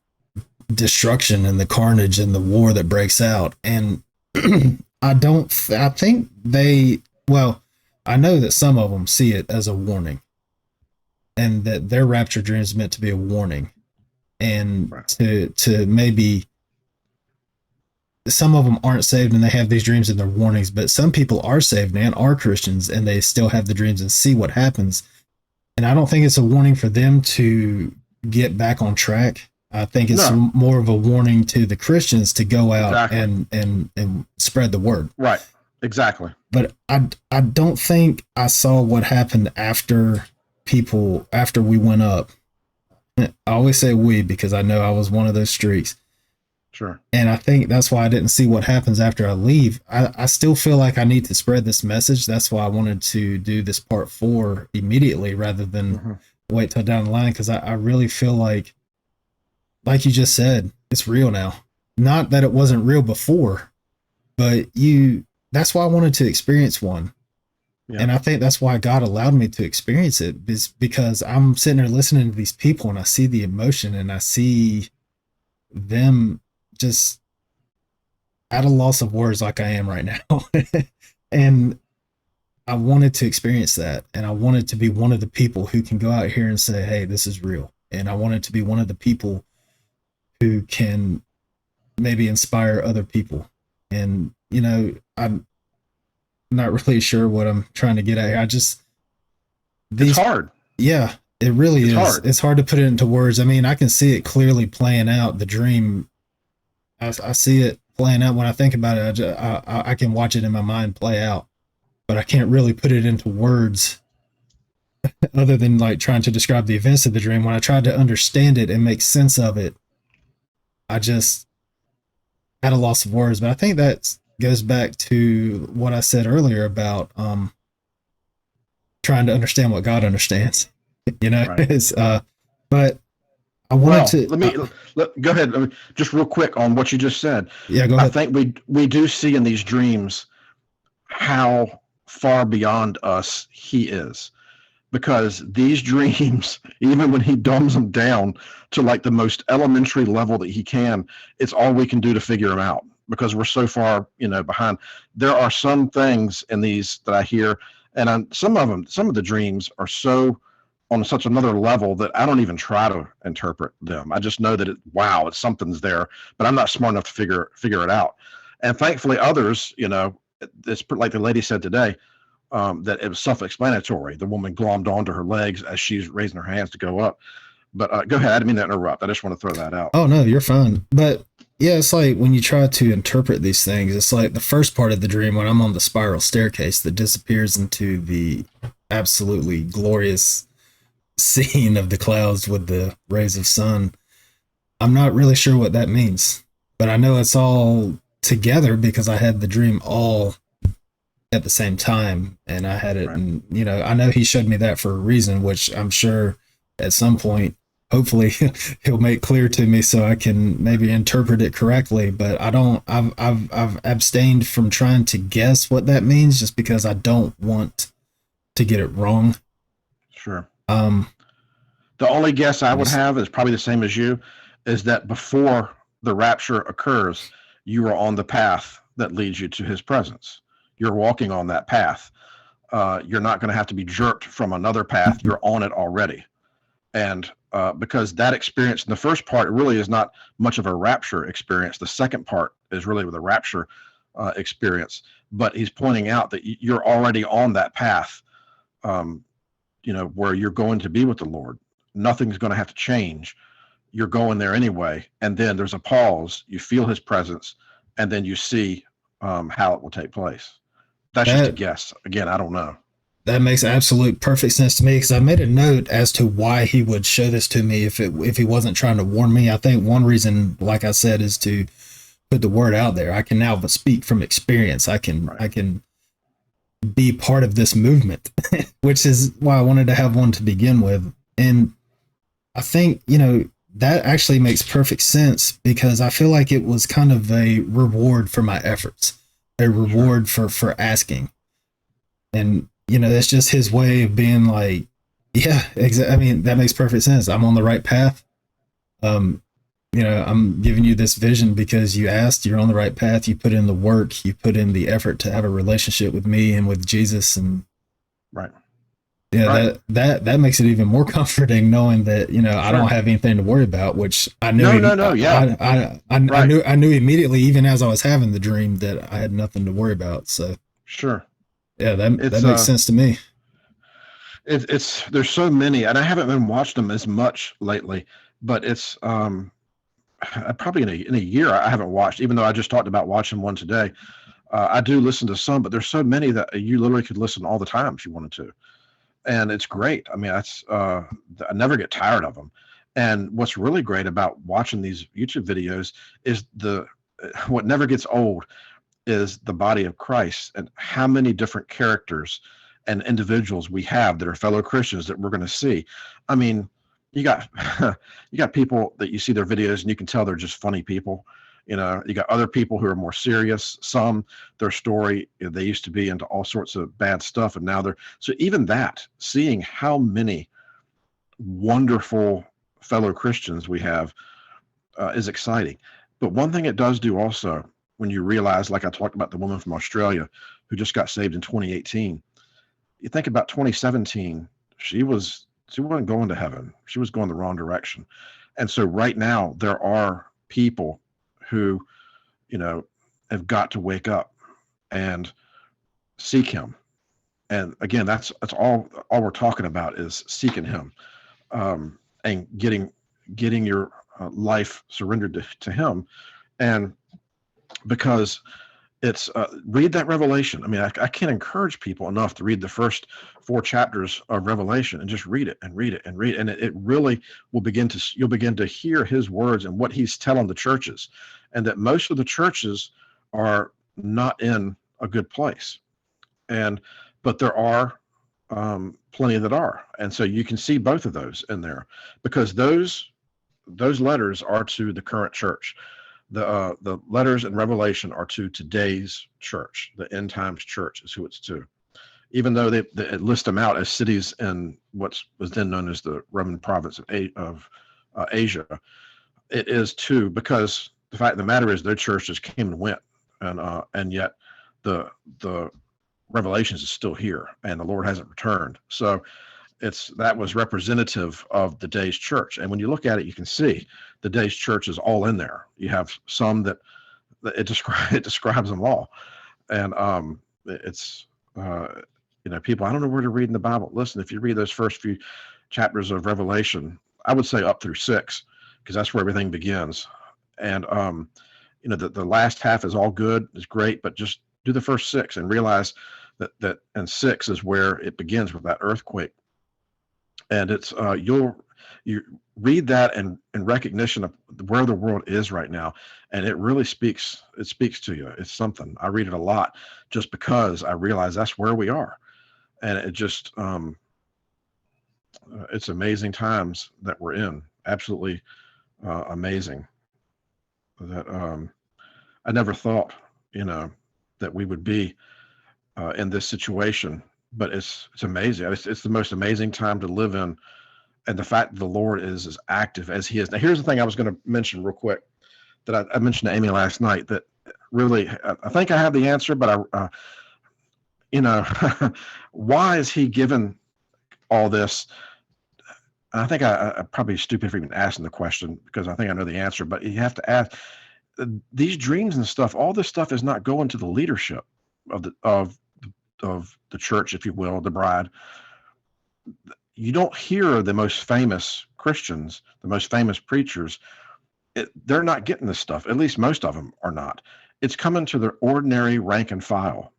destruction and the carnage and the war that breaks out. And I think I know that some of them see it as a warning, and that their rapture dream is meant to be a warning, and to maybe some of them aren't saved and they have these dreams and they're warnings, but some people are saved and are Christians and they still have the dreams and see what happens. And I don't think it's a warning for them to get back on track. I think it's more of a warning to the Christians to go out and spread the word. Right. Exactly. But I don't think I saw what happened after we went up. I always say we, because I know I was one of those streaks. Sure. And I think that's why I didn't see what happens after I leave. I still feel like I need to spread this message. That's why I wanted to do this part 4 immediately rather than wait till down the line, because I really feel like you just said, it's real now. Not that it wasn't real before, but that's why I wanted to experience one. Yeah. And I think that's why God allowed me to experience it, is because I'm sitting there listening to these people and I see the emotion and I see them just at a loss of words like I am right now. And I wanted to experience that, and I wanted to be one of the people who can go out here and say, "Hey, this is real," and I wanted to be one of the people who can maybe inspire other people. And I'm not really sure what I'm trying to get at here. I just It's these, hard. yeah, it really It's is. hard. It's hard to put it into words. I mean, I can see it clearly playing out. The dream, I see it playing out when I think about it. I can watch it in my mind play out, but I can't really put it into words other than like trying to describe the events of the dream. When I tried to understand it and make sense of it, I just had a loss of words. But I think that goes back to what I said earlier about trying to understand what God understands. Right. It's but I wanted Well, to go ahead. Just real quick on what you just said. yeah, go I ahead. think we do see in these dreams how far beyond us he is, because these dreams, even when he dumbs them down to like the most elementary level that he can, it's all we can do to figure them out because we're so far, behind. There are some things in these that I hear, and some of the dreams are so on such another level that I don't even try to interpret them. I just know that wow, it's something's there, but I'm not smart enough to figure it out. And thankfully, others, it's like the lady said today, that it was self-explanatory. The woman glommed onto her legs as she's raising her hands to go up. But go ahead. I didn't mean to interrupt. I just want to throw that out. Oh no, you're fine. But yeah, it's like when you try to interpret these things, it's like the first part of the dream when I'm on the spiral staircase that disappears into the absolutely glorious scene of the clouds with the rays of sun. I'm not really sure what that means, but I know it's all together because I had the dream all at the same time and I had it. Right. And I know he showed me that for a reason, which I'm sure at some point hopefully he'll make clear to me so I can maybe interpret it correctly. But I don't. I've abstained from trying to guess what that means just because I don't want to get it wrong. Sure. um The only guess I I would just have is probably the same as you, is that before the rapture occurs, you are on the path that leads you to his presence. You're walking on that path. You're not going to have to be jerked from another path. You're on it already. And because that experience in the first part really is not much of a rapture experience. The second part is really with a rapture experience. But he's pointing out that you're already on that path, um, where you're going to be with the Lord. Nothing's going to have to change. You're going there anyway. And then there's a pause. You feel his presence, and then you see how it will take place. That's just a that guess. Again, I don't know. that makes absolute perfect sense to me because I made a note as to why he would show this to me if he wasn't trying to warn me. I think one reason, like I said, is to put the word out there. I can now speak from experience. I can Right. I can be part of this movement, which is why I wanted to have one to begin with. And I think, that actually makes perfect sense because I feel like it was kind of a reward for my efforts, a Sure. reward for asking. And, that's just his way of being like, yeah, exactly. I mean, that makes perfect sense. I'm on the right path. Um, I'm giving you this vision because you asked, you're on the right path. You put in the work, you put in the effort to have a relationship with me and with Jesus. And Right. yeah, Right. that makes it even more comforting knowing that, I don't Sure. have anything to worry about, which I No, knew, no, no. Yeah. Right. I knew immediately, even as I was having the dream, that I had nothing to worry about. So Sure. yeah, that It's makes sense to me. it's there's so many, and I haven't been watching them as much lately, but it's probably in a year I haven't watched, even though I just talked about watching one today. I do listen to some, but there's so many that you literally could listen all the time if you wanted to, and it's great. I mean, that's I never get tired of them. And what's really great about watching these YouTube videos is the what never gets old is the body of Christ and how many different characters and individuals we have that are fellow Christians that we're going to see. I mean, you got you got people that you see their videos and you can tell they're just funny people. You got other people who are more serious. Some their story, they used to be into all sorts of bad stuff and now they're so even that seeing how many wonderful fellow Christians we have is exciting. But one thing it does do also, when you realize, like I talked about the woman from Australia who just got saved in 2018, you think about 2017, she wasn't going to heaven. She was going the wrong direction. And so right now there are people who, you know, have got to wake up and seek him. And again, that's all we're talking about is seeking him, and getting your life surrendered to him. And because it's read that Revelation. I mean, I can't encourage people enough to read the first 4 chapters of Revelation and just read it and read it and read it. And it really will you'll begin to hear his words and what he's telling the churches, and that most of the churches are not in a good place. And but there are plenty that are, and so you can see both of those in there, because those letters are to the current church. The letters in Revelation are to today's church. The end times church is who it's to. Even though they list them out as cities in what was then known as the Roman province of Asia, it is too, because the fact of the matter is their church just came and went, and yet the Revelations is still here, and the Lord hasn't returned. So that was representative of the day's church. And when you look at it, you can see the day's church is all in there. You have some that it describes them all. And it's people, I don't know where to read in the Bible. Listen, if you read those first few chapters of Revelation, I would say up through 6, because that's where everything begins. And the last half is all good, is great, but just do the first 6 and realize that and 6 is where it begins with that earthquake. And it's you read that in recognition of where the world is right now, and it really speaks to you. It's something. I read it a lot just because I realize that's where we are. And it just it's amazing times that we're in. Absolutely amazing. That I never thought, that we would be in this situation. But it's amazing. It's the most amazing time to live in, and the fact that the Lord is as active as he is. Now, here's the thing I was going to mention real quick that I mentioned to Amy last night, that really, I think I have the answer, but why is he given all this? And I think I'm probably stupid for even asking the question, because I think I know the answer, but you have to ask, these dreams and stuff, all this stuff is not going to the leadership of the church, if you will, the bride. You don't hear the most famous Christians, the most famous preachers. They're not getting this stuff. At least most of them are not. It's coming to their ordinary rank and file,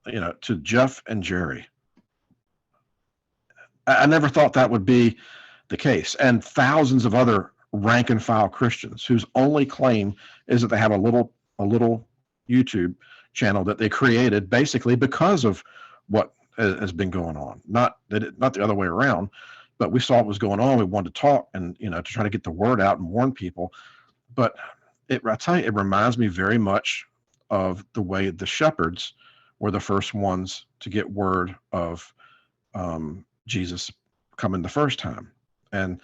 to Jeff and Jerry. I never thought that would be the case. And thousands of other rank and file Christians whose only claim is that they have a little YouTube channel that they created basically because of what has been going on. Not the other way around, but we saw what was going on. We wanted to talk and, to try to get the word out and warn people. But I tell you, it reminds me very much of the way the shepherds were the first ones to get word of Jesus coming the first time. And,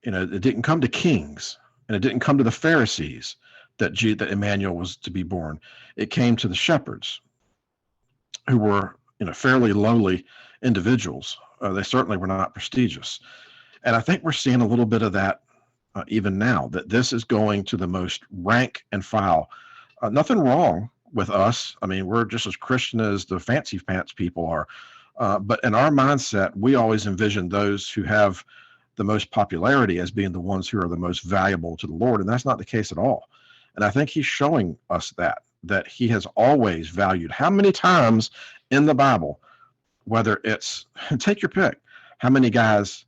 it didn't come to kings, and it didn't come to the Pharisees that Emmanuel was to be born. It came to the shepherds, who were, fairly lowly individuals. They certainly were not prestigious. And I think we're seeing a little bit of that even now, that this is going to the most rank and file. Nothing wrong with us. I mean, we're just as Christian as the fancy pants people are. But in our mindset, we always envision those who have the most popularity as being the ones who are the most valuable to the Lord. And that's not the case at all. And I think he's showing us that he has always valued. How many times in the Bible, whether it's, take your pick, how many guys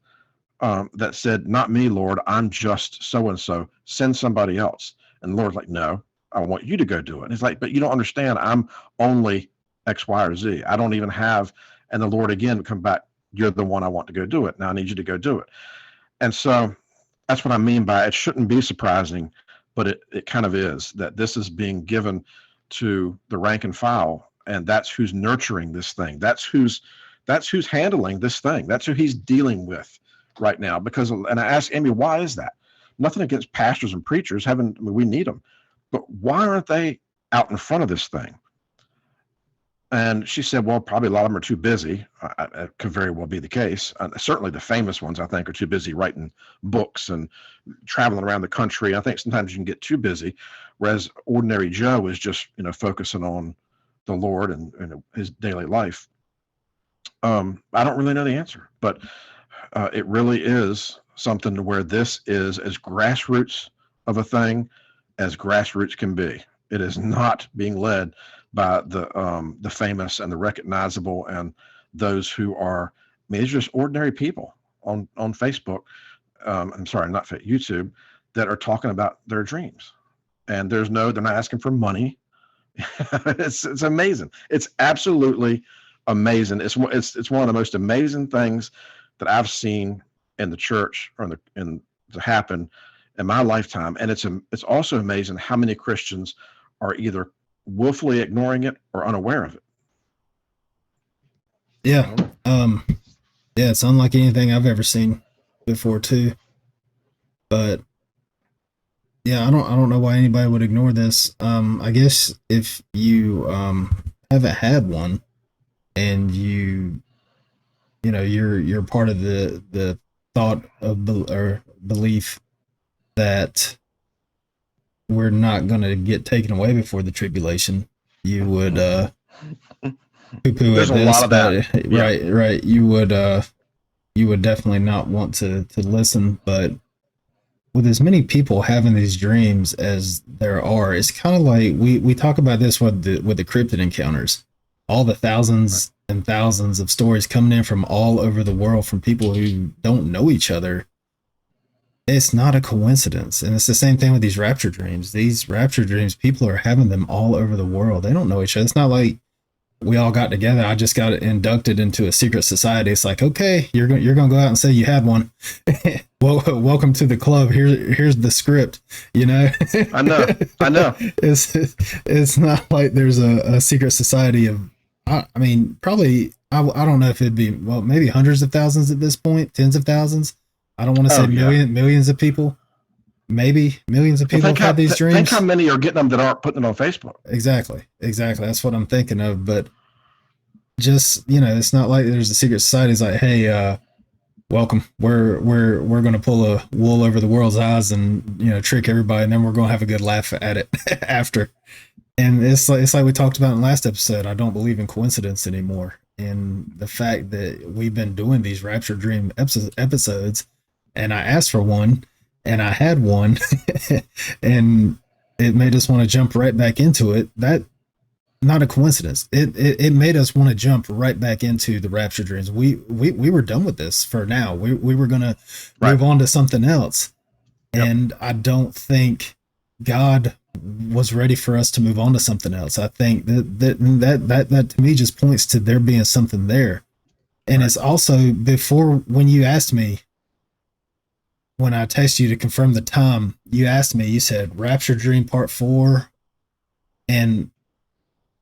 that said, not me, Lord, I'm just so-and-so, send somebody else. And the Lord's like, no, I want you to go do it. And he's like, but you don't understand, I'm only X, Y, or Z. I don't even have, and the Lord again would come back, you're the one I want to go do it. Now I need you to go do it. And so that's what I mean by it shouldn't be surprising, but it kind of is, that this is being given to the rank and file, and that's who's nurturing this thing. That's who's handling this thing. That's who he's dealing with right now. And I asked Amy, why is that? Nothing against pastors and preachers. We need them, but why aren't they out in front of this thing? And she said, well, probably a lot of them are too busy. It could very well be the case. Certainly the famous ones, I think, are too busy writing books and traveling around the country. I think sometimes you can get too busy, whereas ordinary Joe is just, focusing on the Lord and his daily life. I don't really know the answer, but it really is something to where this is as grassroots of a thing as grassroots can be. It is not being led by the famous and the recognizable and those who are. I mean, it's just ordinary people on Facebook. I'm sorry, not YouTube, that are talking about their dreams, and they're not asking for money. It's amazing. It's absolutely amazing. It's one of the most amazing things that I've seen in the church or to happen in my lifetime. And it's also amazing how many Christians are either willfully ignoring it or unaware of it. Yeah. Yeah, it's unlike anything I've ever seen before too. But yeah, I don't know why anybody would ignore this. I guess if you haven't had one and you're part of the thought of or belief that we're not going to get taken away before the tribulation, you would poo-poo There's at a lot this, of that. but Yeah. right, you would definitely not want to listen. But with as many people having these dreams as there are, it's kind of like we talk about this with the cryptid encounters, all the thousands and thousands of stories coming in from all over the world from people who don't know each other. It's not a coincidence. And it's the same thing with these rapture dreams. These rapture dreams, people are having them all over the world. They don't know each other. It's not like we all got together. I just got inducted into a secret society. It's like, okay, you're going to go out and say you had one. Well, welcome to the club. Here's the script. I know. It's not like there's a secret society of. I mean, probably. I don't know if it'd be maybe hundreds of thousands at this point, tens of thousands. I don't want to say millions of people. Maybe millions of people have had these dreams. Think how many are getting them that aren't putting it on Facebook. Exactly. That's what I'm thinking of. But just it's not like there's a secret society. It's like, hey, welcome. We're going to pull a wool over the world's eyes and trick everybody, and then we're going to have a good laugh at it after. And it's like we talked about in the last episode. I don't believe in coincidence anymore, and the fact that we've been doing these Rapture Dream episodes, and I asked for one. And I had one, and it made us want to jump right back into it. That not a coincidence. It made us want to jump right back into the rapture dreams. We were done with this for now. We were gonna move on to something else, and I don't think God was ready for us to move on to something else. I think that to me just points to there being something there, and it's also before when you asked me. When I texted you to confirm the time, you asked me, you said Rapture Dream Part 4. And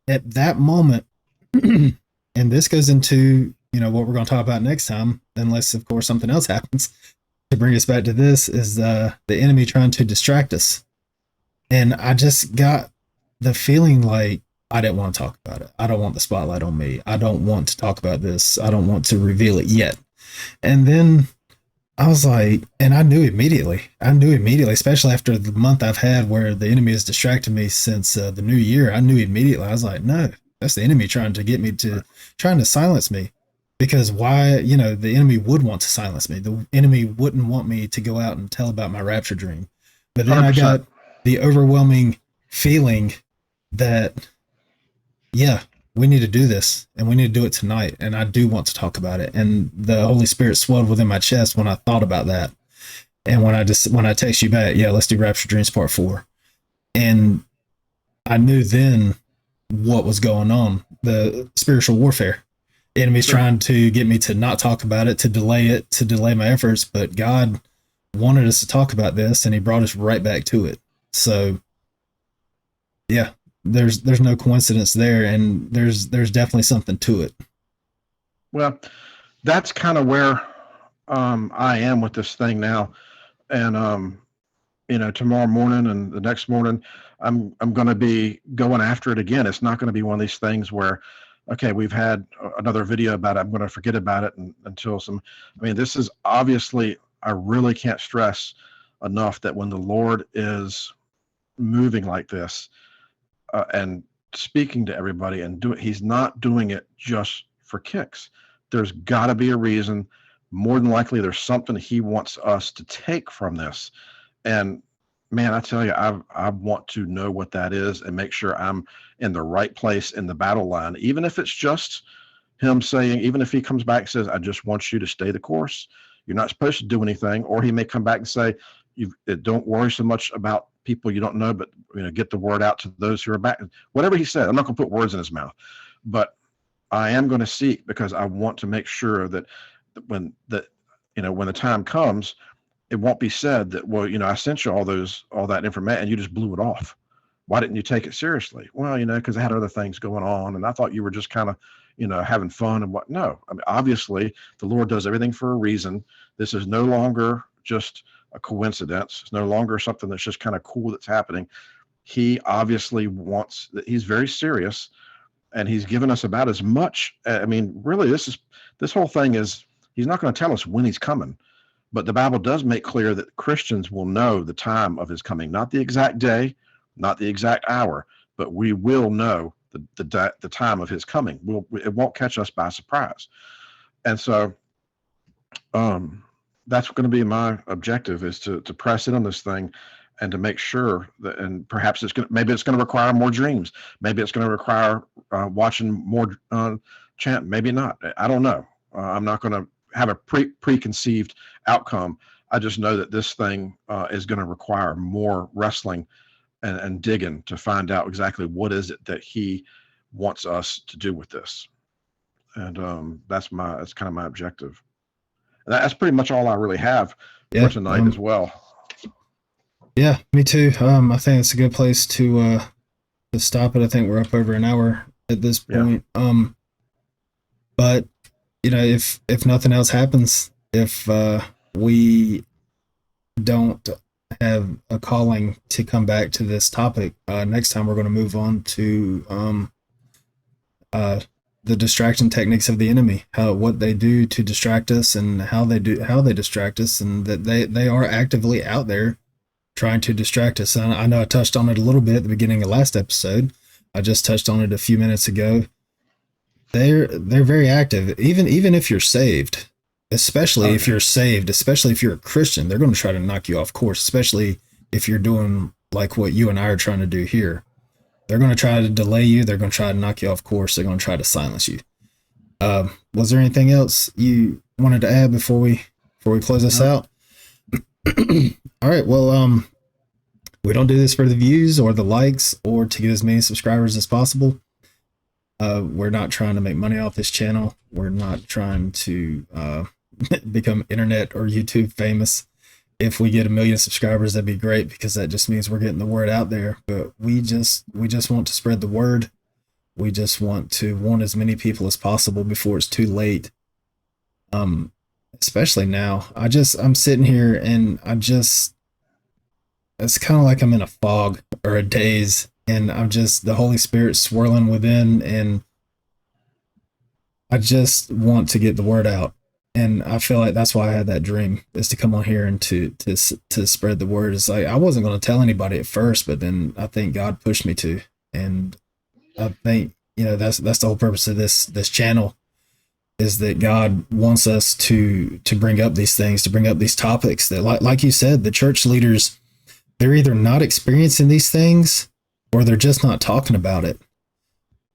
at that moment, and this goes into, what we're going to talk about next time, unless, of course, something else happens to bring us back to this, is the enemy trying to distract us. And I just got the feeling like I didn't want to talk about it. I don't want the spotlight on me. I don't want to talk about this. I don't want to reveal it yet. And then I was like, and I knew immediately, especially after the month I've had where the enemy has distracted me since the new year. I knew immediately. I was like, no, that's the enemy trying to silence me. Because why, the enemy would want to silence me. The enemy wouldn't want me to go out and tell about my rapture dream. But then 100%. I got the overwhelming feeling that, we need to do this, and we need to do it tonight. And I do want to talk about it. And the Holy Spirit swelled within my chest when I thought about that. And when I text you back, let's do Rapture Dreams Part 4. And I knew then what was going on, the spiritual warfare. The enemy's trying to get me to not talk about it, to delay my efforts. But God wanted us to talk about this, and he brought us right back to it. So, there's no coincidence there, and there's definitely something to it. Well, that's kind of where I am with this thing now, and tomorrow morning and the next morning I'm going to be going after it again. It's not going to be one of these things where okay, we've had another video about it. I'm going to forget about it until some. I mean, this is obviously, I really can't stress enough that when the Lord is moving like this and speaking to everybody and he's not doing it just for kicks. There's got to be a reason. More than likely, there's something he wants us to take from this. And man, I tell you, I want to know what that is and make sure I'm in the right place in the battle line, even if it's just him saying, even if he comes back and says, I just want you to stay the course. You're not supposed to do anything. Or he may come back and say, don't worry so much about people you don't know, but get the word out to those who are back. Whatever he said, I'm not going to put words in his mouth, but I am going to seek, because I want to make sure that when the time comes, it won't be said that, well, I sent you all that information and you just blew it off. Why didn't you take it seriously? Well, because I had other things going on and I thought you were just kind of, having fun and what. No, I mean, obviously the Lord does everything for a reason. This is no longer just a coincidence. It's no longer something that's just kind of cool that's happening. He obviously wants that. He's very serious, and he's given us about as much. I mean, really, this whole thing is, he's not going to tell us when he's coming, but the Bible does make clear that Christians will know the time of his coming, not the exact day, not the exact hour, but we will know the time of his coming. It won't catch us by surprise. And so that's going to be my objective, is to press in on this thing and to make sure that, and perhaps maybe it's going to require more dreams. Maybe it's going to require watching more chant. Maybe not. I don't know. I'm not going to have a preconceived outcome. I just know that this thing is going to require more wrestling and digging to find out exactly what is it that he wants us to do with this. And that's kind of my objective. And that's pretty much all I really have for tonight as well. Yeah, me too. I think it's a good place to stop it. I think we're up over an hour at this point. Yeah. But if nothing else happens, if we don't have a calling to come back to this topic, next time we're going to move on to the distraction techniques of the enemy, what they do to distract us, and how they distract us, and that they are actively out there trying to distract us. And I know I touched on it a little bit at the beginning of last episode. I just touched on it a few minutes ago. They're very active, even if you're saved, especially if you're saved, especially if you're a Christian. They're going to try to knock you off course, especially if you're doing like what you and I are trying to do here. They're going to try to delay you. They're going to try to knock you off course. They're going to try to silence you. Was there anything else you wanted to add before we close this out? All right. Well, we don't do this for the views or the likes or to get as many subscribers as possible. We're not trying to make money off this channel. We're not trying to become internet or YouTube famous. If we get 1 million subscribers, that'd be great, because that just means we're getting the word out there. But we just want to spread the word. We just want to warn as many people as possible before it's too late. Especially now. I'm sitting here and it's kind of like I'm in a fog or a daze, and I'm just, the Holy Spirit swirling within, and I just want to get the word out. And I feel like that's why I had that dream, is to come on here and to spread the word. It's like, I wasn't going to tell anybody at first, but then I think God pushed me to, and I think, that's the whole purpose of this channel, is that God wants us to bring up these things, to bring up these topics that, like you said, the church leaders, they're either not experiencing these things or they're just not talking about it.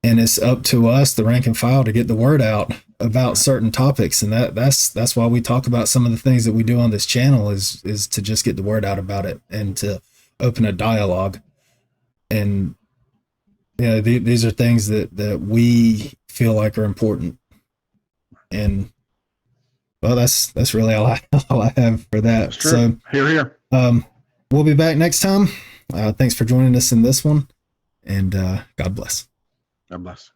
And it's up to us, the rank and file, to get the word out about certain topics. And that's why we talk about some of the things that we do on this channel, is to just get the word out about it and to open a dialogue. And these are things that we feel like are important. And well, that's really all I have for that. So here. We'll be back next time. Thanks for joining us in this one, and God bless. God bless.